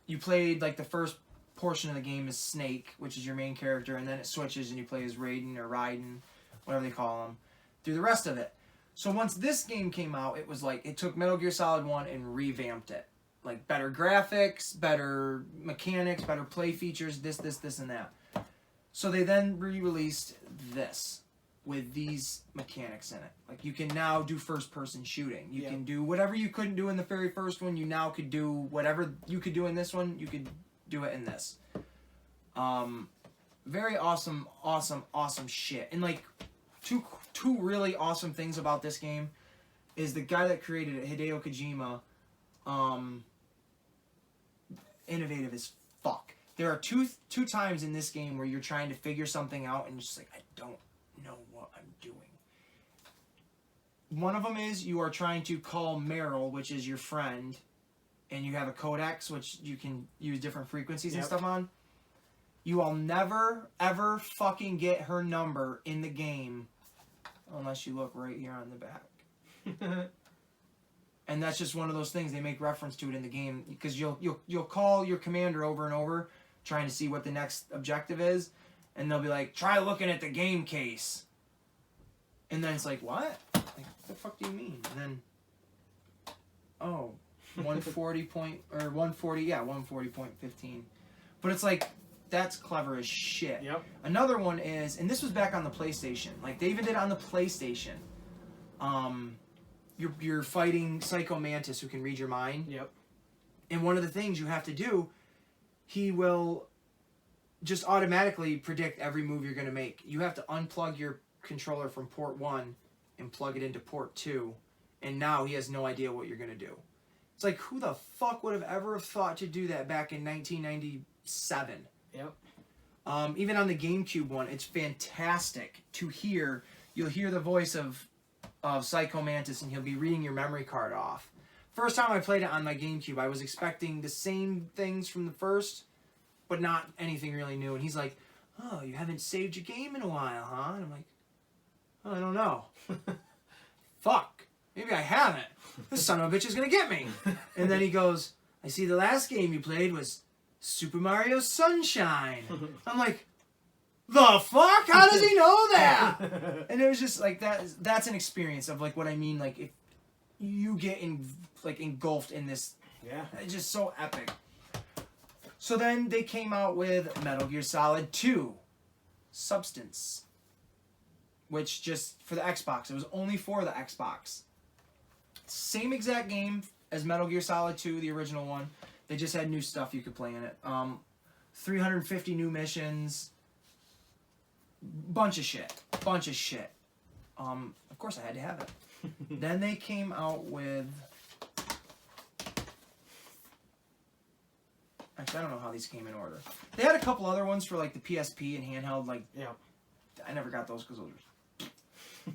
you played like the first portion of the game as Snake, which is your main character, and then it switches and you play as Raiden or Raiden, whatever they call him, through the rest of it. So once this game came out, it was like, it took Metal Gear Solid 1 and revamped it. Like better graphics, better mechanics, better play features, this, and that. So they then re-released this with these mechanics in it. Like, you can now do first-person shooting. You can do whatever you couldn't do in the very first one, you now could do whatever you could do in this one, you could do it in this. Very awesome shit. And, like, two really awesome things about this game is the guy that created it, Hideo Kojima, innovative as fuck. There are two times in this game where you're trying to figure something out and you're just like, I don't know what I'm doing. One of them is you are trying to call Meryl, which is your friend, and you have a codex, which you can use different frequencies and stuff on. You will never, ever fucking get her number in the game unless you look right here on the back. And that's just one of those things. They make reference to it in the game because you'll call your commander over and over trying to see what the next objective is, and they'll be like, try looking at the game case. And then it's like, what? Like, what the fuck do you mean? And then, 140.15. But it's like, that's clever as shit. Yep. Another one is, and this was back on the PlayStation. Like, they even did it on the PlayStation. You're fighting Psycho Mantis, who can read your mind. Yep. And one of the things you have to do, he will just automatically predict every move you're going to make. You have to unplug your controller from port 1 and plug it into port 2, and now he has no idea what you're going to do. It's like, who the fuck would have ever thought to do that back in 1997? Yep. Even on the GameCube one, it's fantastic to hear. You'll hear the voice of Psycho Mantis, and he'll be reading your memory card off. First time I played it on my GameCube, I was expecting the same things from the first, but not anything really new. And he's like, oh, you haven't saved your game in a while, huh? And I'm like, oh, I don't know. Fuck. Maybe I haven't. This son of a bitch is going to get me. And then he goes, I see the last game you played was Super Mario Sunshine. I'm like, the fuck? How does he know that? And it was just like, that's an experience of like what I mean. Like, if you get engulfed in this, it's just so epic. So then they came out with Metal Gear Solid 2 Substance, which just for the Xbox. It was only for the Xbox. Same exact game as Metal Gear Solid 2, the original one. They just had new stuff you could play in it. 350 new missions. Bunch of shit. Of course I had to have it. Then they came out with... Actually, I don't know how these came in order. They had a couple other ones for like the PSP and handheld. Like, I never got those because those were...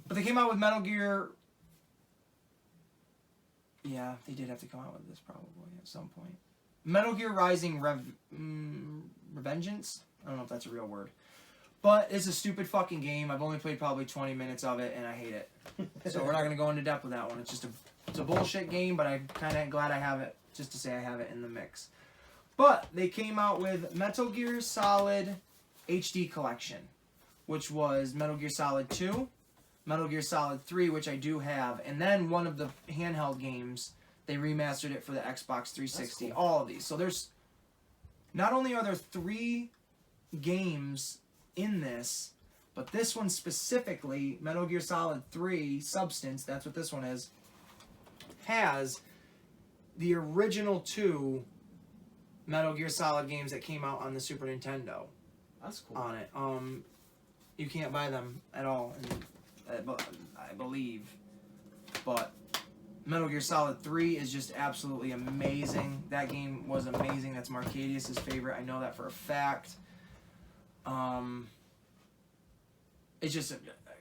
But they came out with Metal Gear... Yeah, they did have to come out with this probably at some point. Metal Gear Rising Revengeance? I don't know if that's a real word. But it's a stupid fucking game. I've only played probably 20 minutes of it, and I hate it. So we're not going to go into depth with that one. It's just it's a bullshit game, but I'm kind of glad I have it, just to say I have it in the mix. But they came out with Metal Gear Solid HD Collection, which was Metal Gear Solid 2, Metal Gear Solid 3, which I do have, and then one of the handheld games, they remastered it for the Xbox 360. Cool. All of these. So there's... Not only are there 3 games in this, but this one specifically, Metal Gear Solid 3 Substance, that's what this one is, has the original 2 Metal Gear Solid games that came out on the Super Nintendo. That's cool. On it. You can't buy them at all, I believe. But Metal Gear Solid 3 is just absolutely amazing. That game was amazing. That's Marcadius' favorite. I know that for a fact. It's just a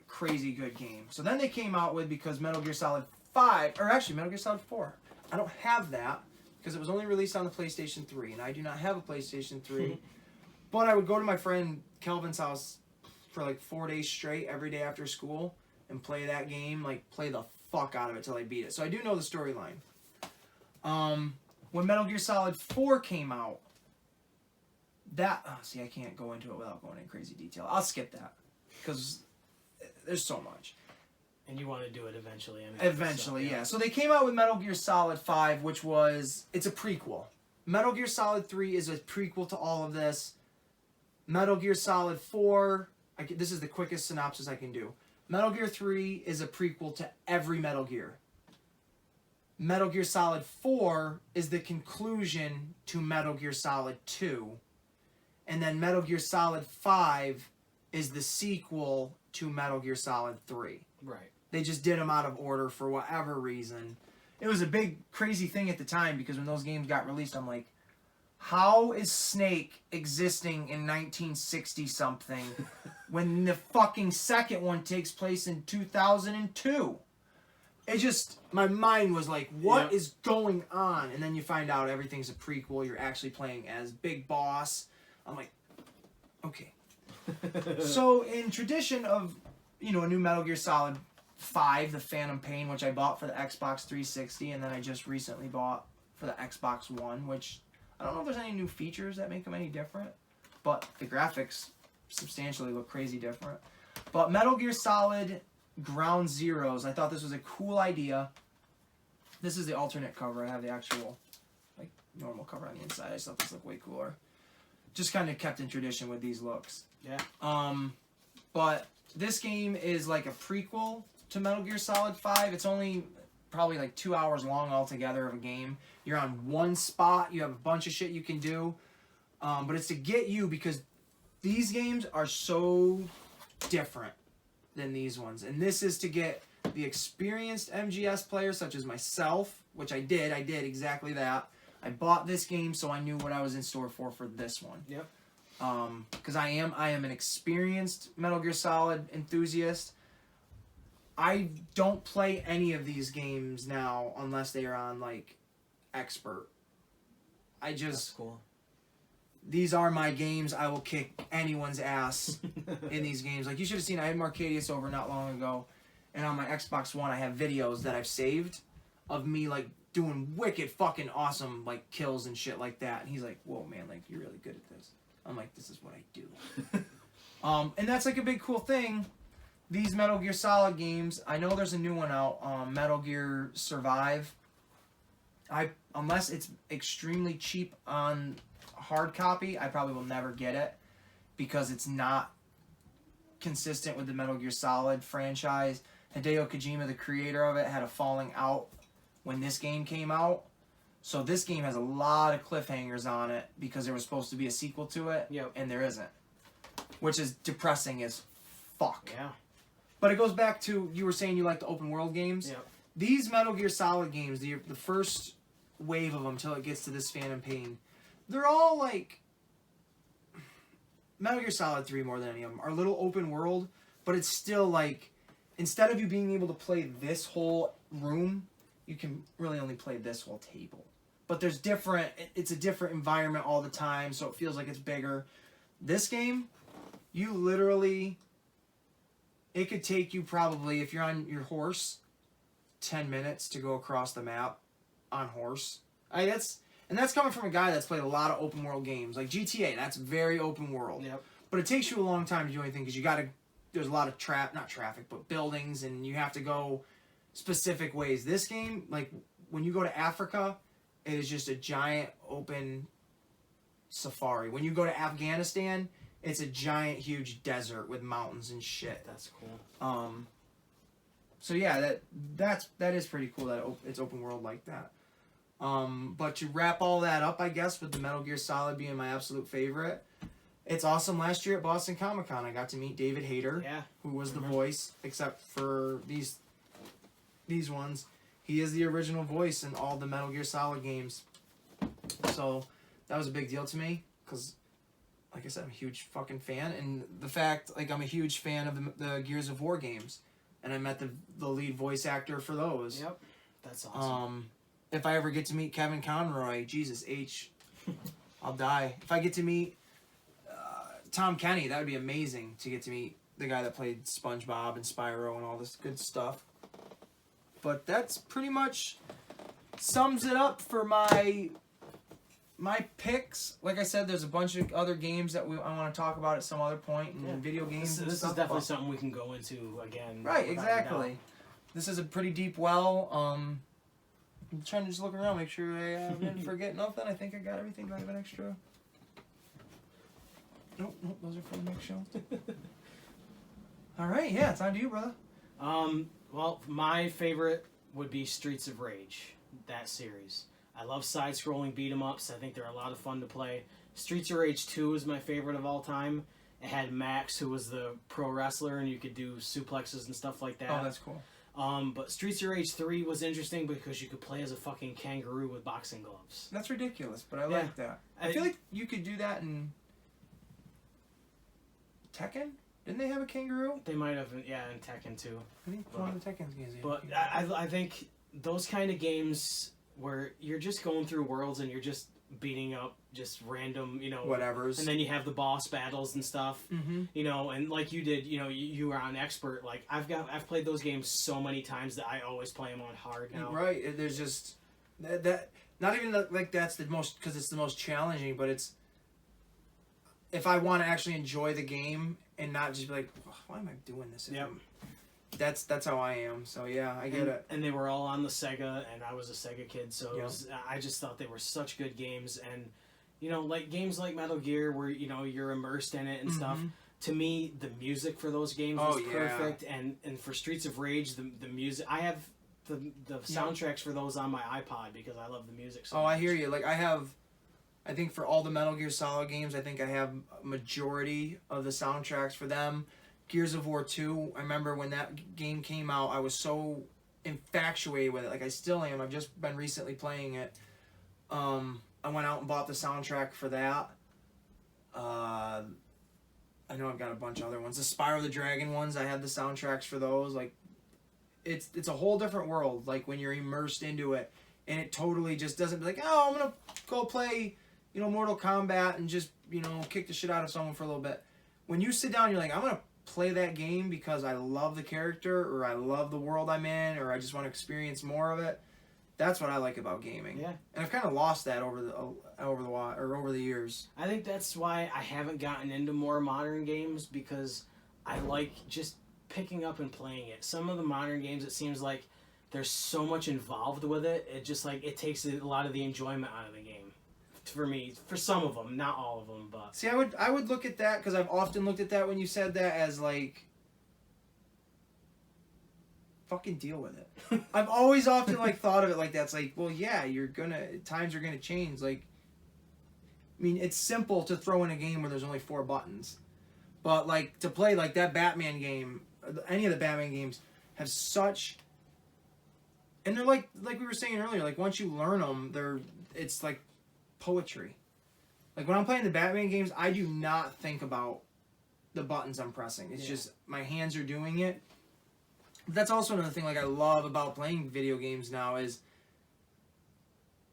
crazy good game. So then they came out with, because Metal Gear Solid 5, or actually Metal Gear Solid 4, I don't have that because it was only released on the PlayStation 3, and I do not have a PlayStation 3. But I would go to my friend Kelvin's house for like 4 days straight every day after school and play that game, like play the fuck out of it till I beat it. So I do know the storyline. When Metal Gear Solid 4 came out, see, I can't go into it without going in crazy detail. I'll skip that because there's so much. And you want to do it eventually. Eventually, yeah. So they came out with Metal Gear Solid 5, which it's a prequel. Metal Gear Solid 3 is a prequel to all of this. Metal Gear Solid 4, this is the quickest synopsis I can do. Metal Gear 3 is a prequel to every Metal Gear. Metal Gear Solid 4 is the conclusion to Metal Gear Solid 2. And then Metal Gear Solid 5 is the sequel to Metal Gear Solid 3. Right. They just did them out of order for whatever reason. It was a big, crazy thing at the time because when those games got released, I'm like, how is Snake existing in 1960-something when the fucking second one takes place in 2002? It just, my mind was like, what is going on? And then you find out everything's a prequel. You're actually playing as Big Boss. I'm like, okay. So in tradition of, a new Metal Gear Solid 5, The Phantom Pain, which I bought for the Xbox 360, and then I just recently bought for the Xbox One, which I don't know if there's any new features that make them any different, but the graphics substantially look crazy different. But Metal Gear Solid Ground Zeroes, I thought this was a cool idea. This is the alternate cover. I have the actual, normal cover on the inside. I just thought this looked way cooler. Just kind of kept in tradition with these looks. Yeah. But this game is like a prequel to Metal Gear Solid 5. It's only probably 2 hours long altogether of a game. You're on one spot. You have a bunch of shit you can do. But it's to get you because these games are so different than these ones. And this is to get the experienced MGS players such as myself, which I did. I did exactly that. I bought this game so I knew what I was in store for this one. Yep. Because I am an experienced Metal Gear Solid enthusiast. I don't play any of these games now unless they are on expert. That's cool. These are my games. I will kick anyone's ass in these games. You should have seen, I had Marcadius over not long ago, and on my Xbox One I have videos that I've saved of me doing wicked fucking awesome kills and shit like that. And he's like, whoa man, you're really good at this. I'm like, this is what I do. And that's a big cool thing. These Metal Gear Solid games, I know there's a new one out, Metal Gear Survive. Unless it's extremely cheap on hard copy, I probably will never get it because it's not consistent with the Metal Gear Solid franchise. Hideo Kojima, the creator of it, had a falling out when this game came out. So this game has a lot of cliffhangers on it because there was supposed to be a sequel to it, and there isn't. Which is depressing as fuck. Yeah. But it goes back to, you were saying you like the open world games? Yep. These Metal Gear Solid games, the first wave of them till it gets to this Phantom Pain, they're all Metal Gear Solid 3 more than any of them are a little open world, but it's still instead of you being able to play this whole room, you can really only play this whole table. But it's a different environment all the time, so it feels like it's bigger. This game, you literally, it could take you probably, if you're on your horse, 10 minutes to go across the map on horse. That's coming from a guy that's played a lot of open world games. Like GTA, that's very open world. Yep. But it takes you a long time to do anything because there's a lot of not traffic, but buildings, and you have to go specific ways. This game, when you go to Africa, it is just a giant open safari. When you go to Afghanistan, it's a giant, huge desert with mountains and shit. That's cool. So yeah, that is pretty cool that it's open world like that. But to wrap all that up, I guess, with the Metal Gear Solid being my absolute favorite, it's awesome. Last year at Boston Comic Con, I got to meet David Hayter, who was the voice, except for these ones. He is the original voice in all the Metal Gear Solid games. So that was a big deal to me because, like I said, I'm a huge fucking fan. And the fact, I'm a huge fan of the Gears of War games. And I met the lead voice actor for those. Yep. That's awesome. If I ever get to meet Kevin Conroy, Jesus H, I'll die. If I get to meet Tom Kenny, that would be amazing to get to meet the guy that played SpongeBob and Spyro and all this good stuff. But that's pretty much sums it up for my picks. Like I said, there's a bunch of other games that I want to talk about at some other point, and video games. This is definitely something we can go into again. Right, exactly. This is a pretty deep well. I'm trying to just look around, make sure I didn't forget nothing. I think I got everything. Do I have an extra? Nope, those are for the next show. All right, yeah, it's on to you, brother. Well, my favorite would be Streets of Rage, that series. I love side-scrolling beat-em-ups. I think they're a lot of fun to play. Streets of Rage 2 is my favorite of all time. It had Max, who was the pro wrestler, and you could do suplexes and stuff like that. Oh, that's cool. But Streets of Rage 3 was interesting because you could play as a fucking kangaroo with boxing gloves. That's ridiculous, but I like that. I feel like you could do that in Tekken? Didn't they have a kangaroo? They might have, yeah, in Tekken too. I think one of the Tekken games. But I think those kind of games where you're just going through worlds and you're just beating up just random, whatever's, and then you have the boss battles and stuff, mm-hmm. And like you did, you are an expert. Like I've played those games so many times that I always play them on hard now. Right. There's just that not even like that's the most, because it's the most challenging, but it's if I want to actually enjoy the game and not just be like, why am I doing this? Yep. That's how I am. So yeah, I get it. And they were all on the Sega, and I was a Sega kid, so I just thought they were such good games. And like games like Metal Gear, where you're immersed in it and stuff. To me, the music for those games was perfect, and for Streets of Rage, the music. I have the soundtracks for those on my iPod because I love the music so much. I hear you. Like I think for all the Metal Gear Solid games, I think I have a majority of the soundtracks for them. Gears of War 2, I remember when that game came out, I was so infatuated with it. Like, I still am. I've just been recently playing it. I went out and bought the soundtrack for that. I know I've got a bunch of other ones. The Spyro the Dragon ones, I had the soundtracks for those. Like, it's a whole different world, like, when you're immersed into it. And it totally just doesn't be like, I'm going to go play, Mortal Kombat and just, kick the shit out of someone for a little bit. When you sit down, you're like, I'm going to play that game because I love the character, or I love the world I'm in, or I just want to experience more of it. That's what I like about gaming. Yeah. And I've kind of lost that over the years. I think that's why I haven't gotten into more modern games, because I like just picking up and playing it. Some of the modern games, it seems like there's so much involved with it. It just it takes a lot of the enjoyment out of the game. For me, for some of them, not all of them, but see, I would look at that, because I've often looked at that when you said that as like, fucking deal with it. I've always often thought of it like that. It's like, well, yeah, times are gonna change. Like, I mean, it's simple to throw in a game where there's only 4 buttons, but like to play like that Batman game, any of the Batman games have such, and they're like we were saying earlier, like once you learn them, it's like poetry. Like when I'm playing the Batman games, I do not think about the buttons I'm pressing. It's just my hands are doing it. But that's also another thing I love about playing video games now is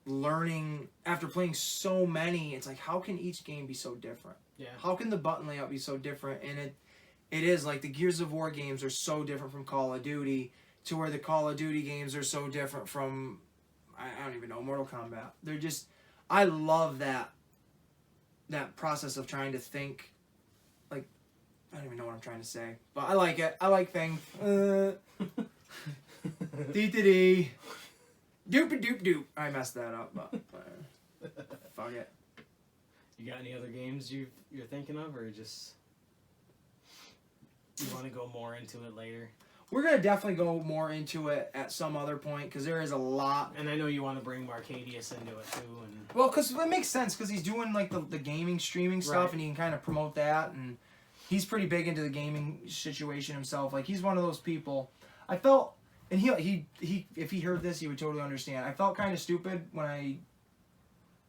learning, after playing so many, it's like, how can each game be so different? Yeah. How can the button layout be so different? And it is like the Gears of War games are so different from Call of Duty, to where the Call of Duty games are so different from, I don't even know, Mortal Kombat. They're just, I love that process of trying to think, like, I don't even know what I'm trying to say, but I like it. I like things. Dee-dee-dee. Doop-a-doop-doop. I messed that up, but fuck it. You got any other games you're thinking of, or just you want to go more into it later? We're going to definitely go more into it at some other point, because there is a lot. And I know you want to bring Marcadius into it, too. Well, because it makes sense, because he's doing the gaming, streaming stuff, and he can kind of promote that, and he's pretty big into the gaming situation himself. Like, he's one of those people. I felt, and he if he heard this, he would totally understand. I felt kind of stupid when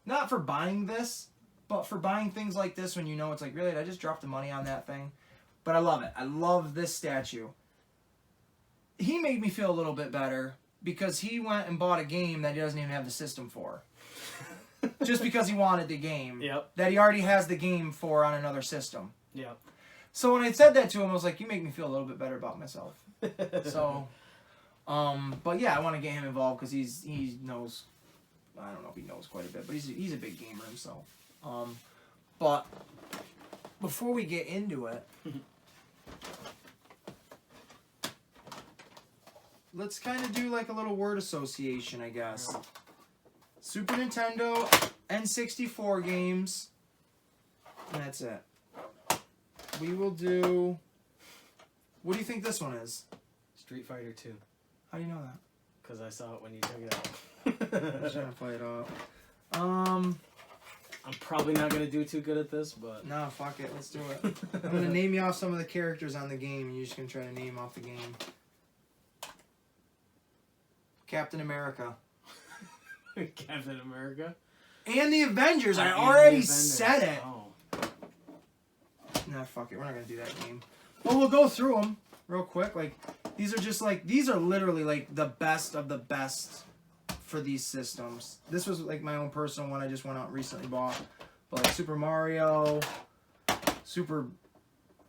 not for buying this, but for buying things like this when it's like, really, did I just drop the money on that thing? But I love it. I love this statue. He made me feel a little bit better, because he went and bought a game that he doesn't even have the system for. Just because he wanted the game. Yep. That he already has the game for on another system. Yep. So when I said that to him, I was like, you make me feel a little bit better about myself. So But yeah, I want to get him involved because he knows. I don't know if he knows quite a bit, but he's a big gamer himself. But before we get into it, let's kind of do like a little word association, I guess. Super Nintendo, N64 games, and that's it. We will do. What do you think this one is? Street Fighter 2. How do you know that? Because I saw it when you took it out. I was trying to play it off. I'm probably not going to do too good at this, but... No, fuck it. Let's do it. I'm going to name you off some of the characters on the game, and you're just going to try to name off the game. Captain America. Captain America? And the Avengers. I And already the Avengers. said it. Oh. Nah, fuck it. We're not going to do that game. Well, we'll go through them real quick. Like, these are literally, like, the best of the best for these systems. This was like my own personal one I just went out and recently bought. But like Super Mario, Super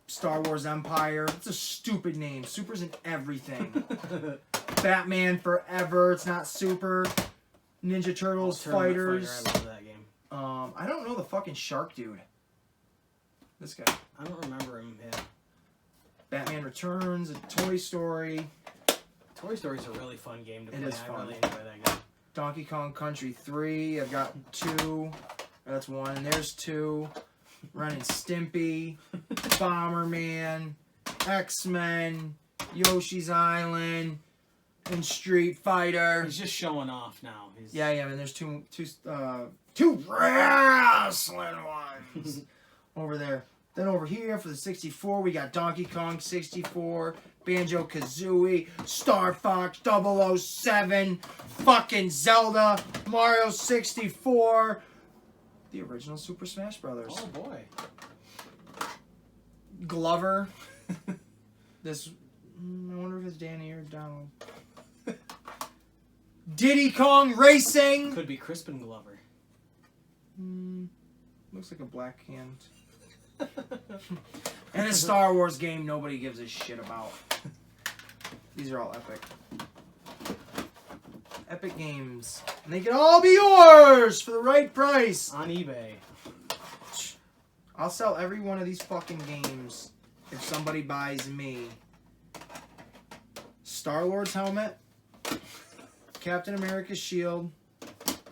Star Wars Empire. It's a stupid name. Super's in everything. Batman Forever. It's not Super. Ninja Turtles Fighters. Fighter, I love that game. I don't know the fucking shark dude. This guy. I don't remember him. Yeah. Batman Returns. A Toy Story. Toy Story's a really fun game to play. It is I fun. really enjoy that game. Donkey Kong Country 3. I've got 2. That's 1. There's 2. Ren and Stimpy. Bomberman. X-Men. Yoshi's Island. And Street Fighter. He's just showing off now. Yeah, and there's two wrestling ones over there. Then over here for the 64, we got Donkey Kong 64, Banjo-Kazooie, Star Fox 007, fucking Zelda, Mario 64, the original Super Smash Brothers. Oh boy. Glover. This, I wonder if it's Danny or Donald. Diddy Kong Racing. Could be Crispin Glover. Looks like a black hand. And a Star Wars game nobody gives a shit about. These are all epic. Epic games. And they can all be yours for the right price. On eBay. I'll sell every one of these fucking games if somebody buys me Star-Lord's helmet, Captain America's shield,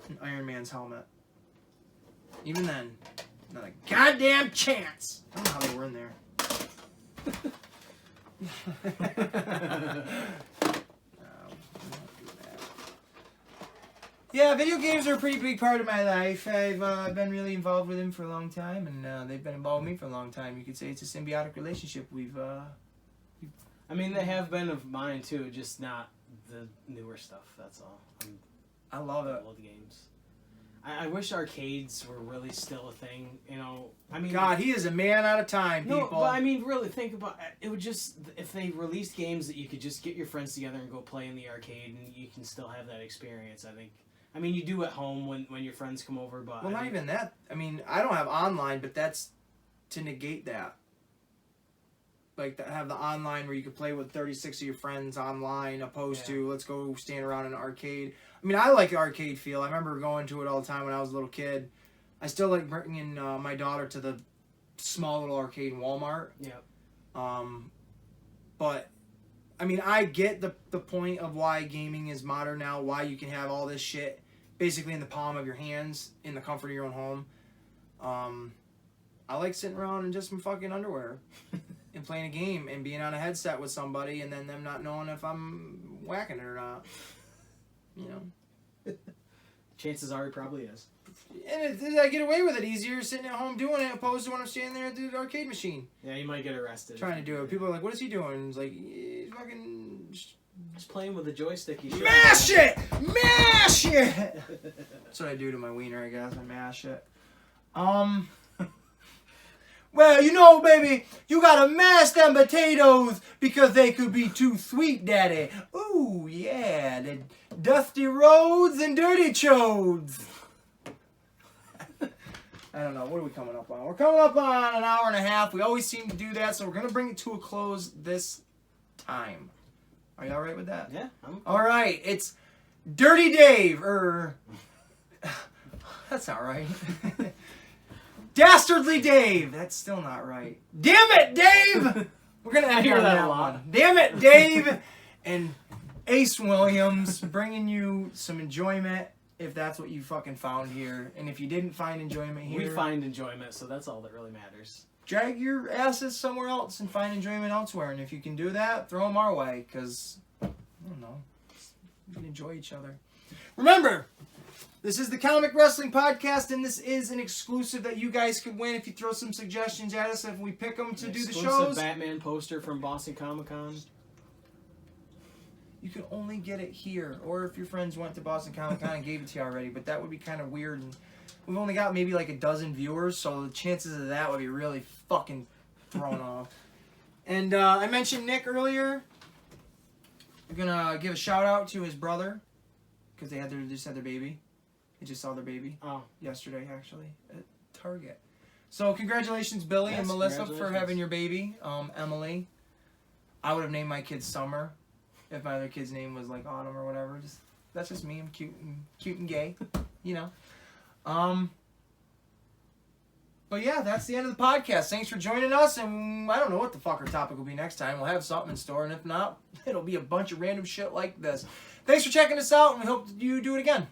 and Iron Man's helmet. Even then, not a goddamn chance. I don't know how they were in there. Yeah, video games are a pretty big part of my life. I've been really involved with them for a long time, and they've been involved with me for a long time. You could say it's a symbiotic relationship. I mean, they have been of mine too, just not the newer stuff. That's all. I love it. Old games. I wish arcades were really still a thing. You know, I mean, God, he is a man out of time, people. No, but I mean, really think about it. Would just if they released games that you could just get your friends together and go play in the arcade, and you can still have that experience. I think. I mean, you do at home when your friends come over, but well, not even that. I mean, I don't have online, but that's to negate that. Like, to have the online where you could play with 36 of your friends online, opposed to let's go stand around in an arcade. I mean, I like the arcade feel. I remember going to it all the time when I was a little kid. I still like bringing my daughter to the small little arcade in Walmart. Yeah. But I mean, I get the point of why gaming is modern now. Why you can have all this shit basically in the palm of your hands in the comfort of your own home. I like sitting around in just some fucking underwear and playing a game and being on a headset with somebody and then them not knowing if I'm whacking it or not. You know? Chances are he probably is. And I get away with it easier sitting at home doing it opposed to when I'm standing there at the arcade machine. Yeah, you might get arrested. Trying to do it. People are like, what is he doing? It's like, he's fucking... Just playing with a joystick. You Mash it! Mash it! That's what I do to my wiener, I guess. I mash it. Well, you know, baby, you gotta mash them potatoes because they could be too sweet, daddy. Ooh, yeah, the dusty roads and dirty chodes. I don't know. What are we coming up on? We're coming up on an hour and a half. We always seem to do that, so we're going to bring it to a close this time. Are you all right with that? Yeah. All right. It's Dirty Dave, that's not right. Dastardly Dave. That's still not right. Damn it, Dave! We're going to end hear on that that a lot. one. Damn it, Dave! And Ace Williams bringing you some enjoyment if that's what you fucking found here. And if you didn't find enjoyment here, We find enjoyment, so that's all that really matters. drag your asses somewhere else and find enjoyment elsewhere. And if you can do that, throw them our way, because, I don't know, we can enjoy each other. Remember, this is the Comic Wrestling Podcast, and this is an exclusive that you guys could win if you throw some suggestions at us if we pick them to do the Exclusive shows. Batman poster from Boston Comic Con. You can only get it here, or if your friends went to Boston Comic Con and gave it to you already, but that would be kind of weird. And we've only got maybe like a dozen viewers, so the chances of that would be really fucking thrown off. And I mentioned Nick earlier. We're gonna give a shout out to his brother because they just had their baby. They just saw their baby yesterday, actually, at Target. So congratulations, Billy and Melissa, for having your baby, Emily. I would have named my kid Summer if my other kid's name was like Autumn or whatever. That's just me. I'm cute and gay, you know. But yeah, that's the end of the podcast. Thanks for joining us, and I don't know what the fuck our topic will be next time. We'll have something in store, and if not, it'll be a bunch of random shit like this. Thanks for checking us out, and we hope you do it again.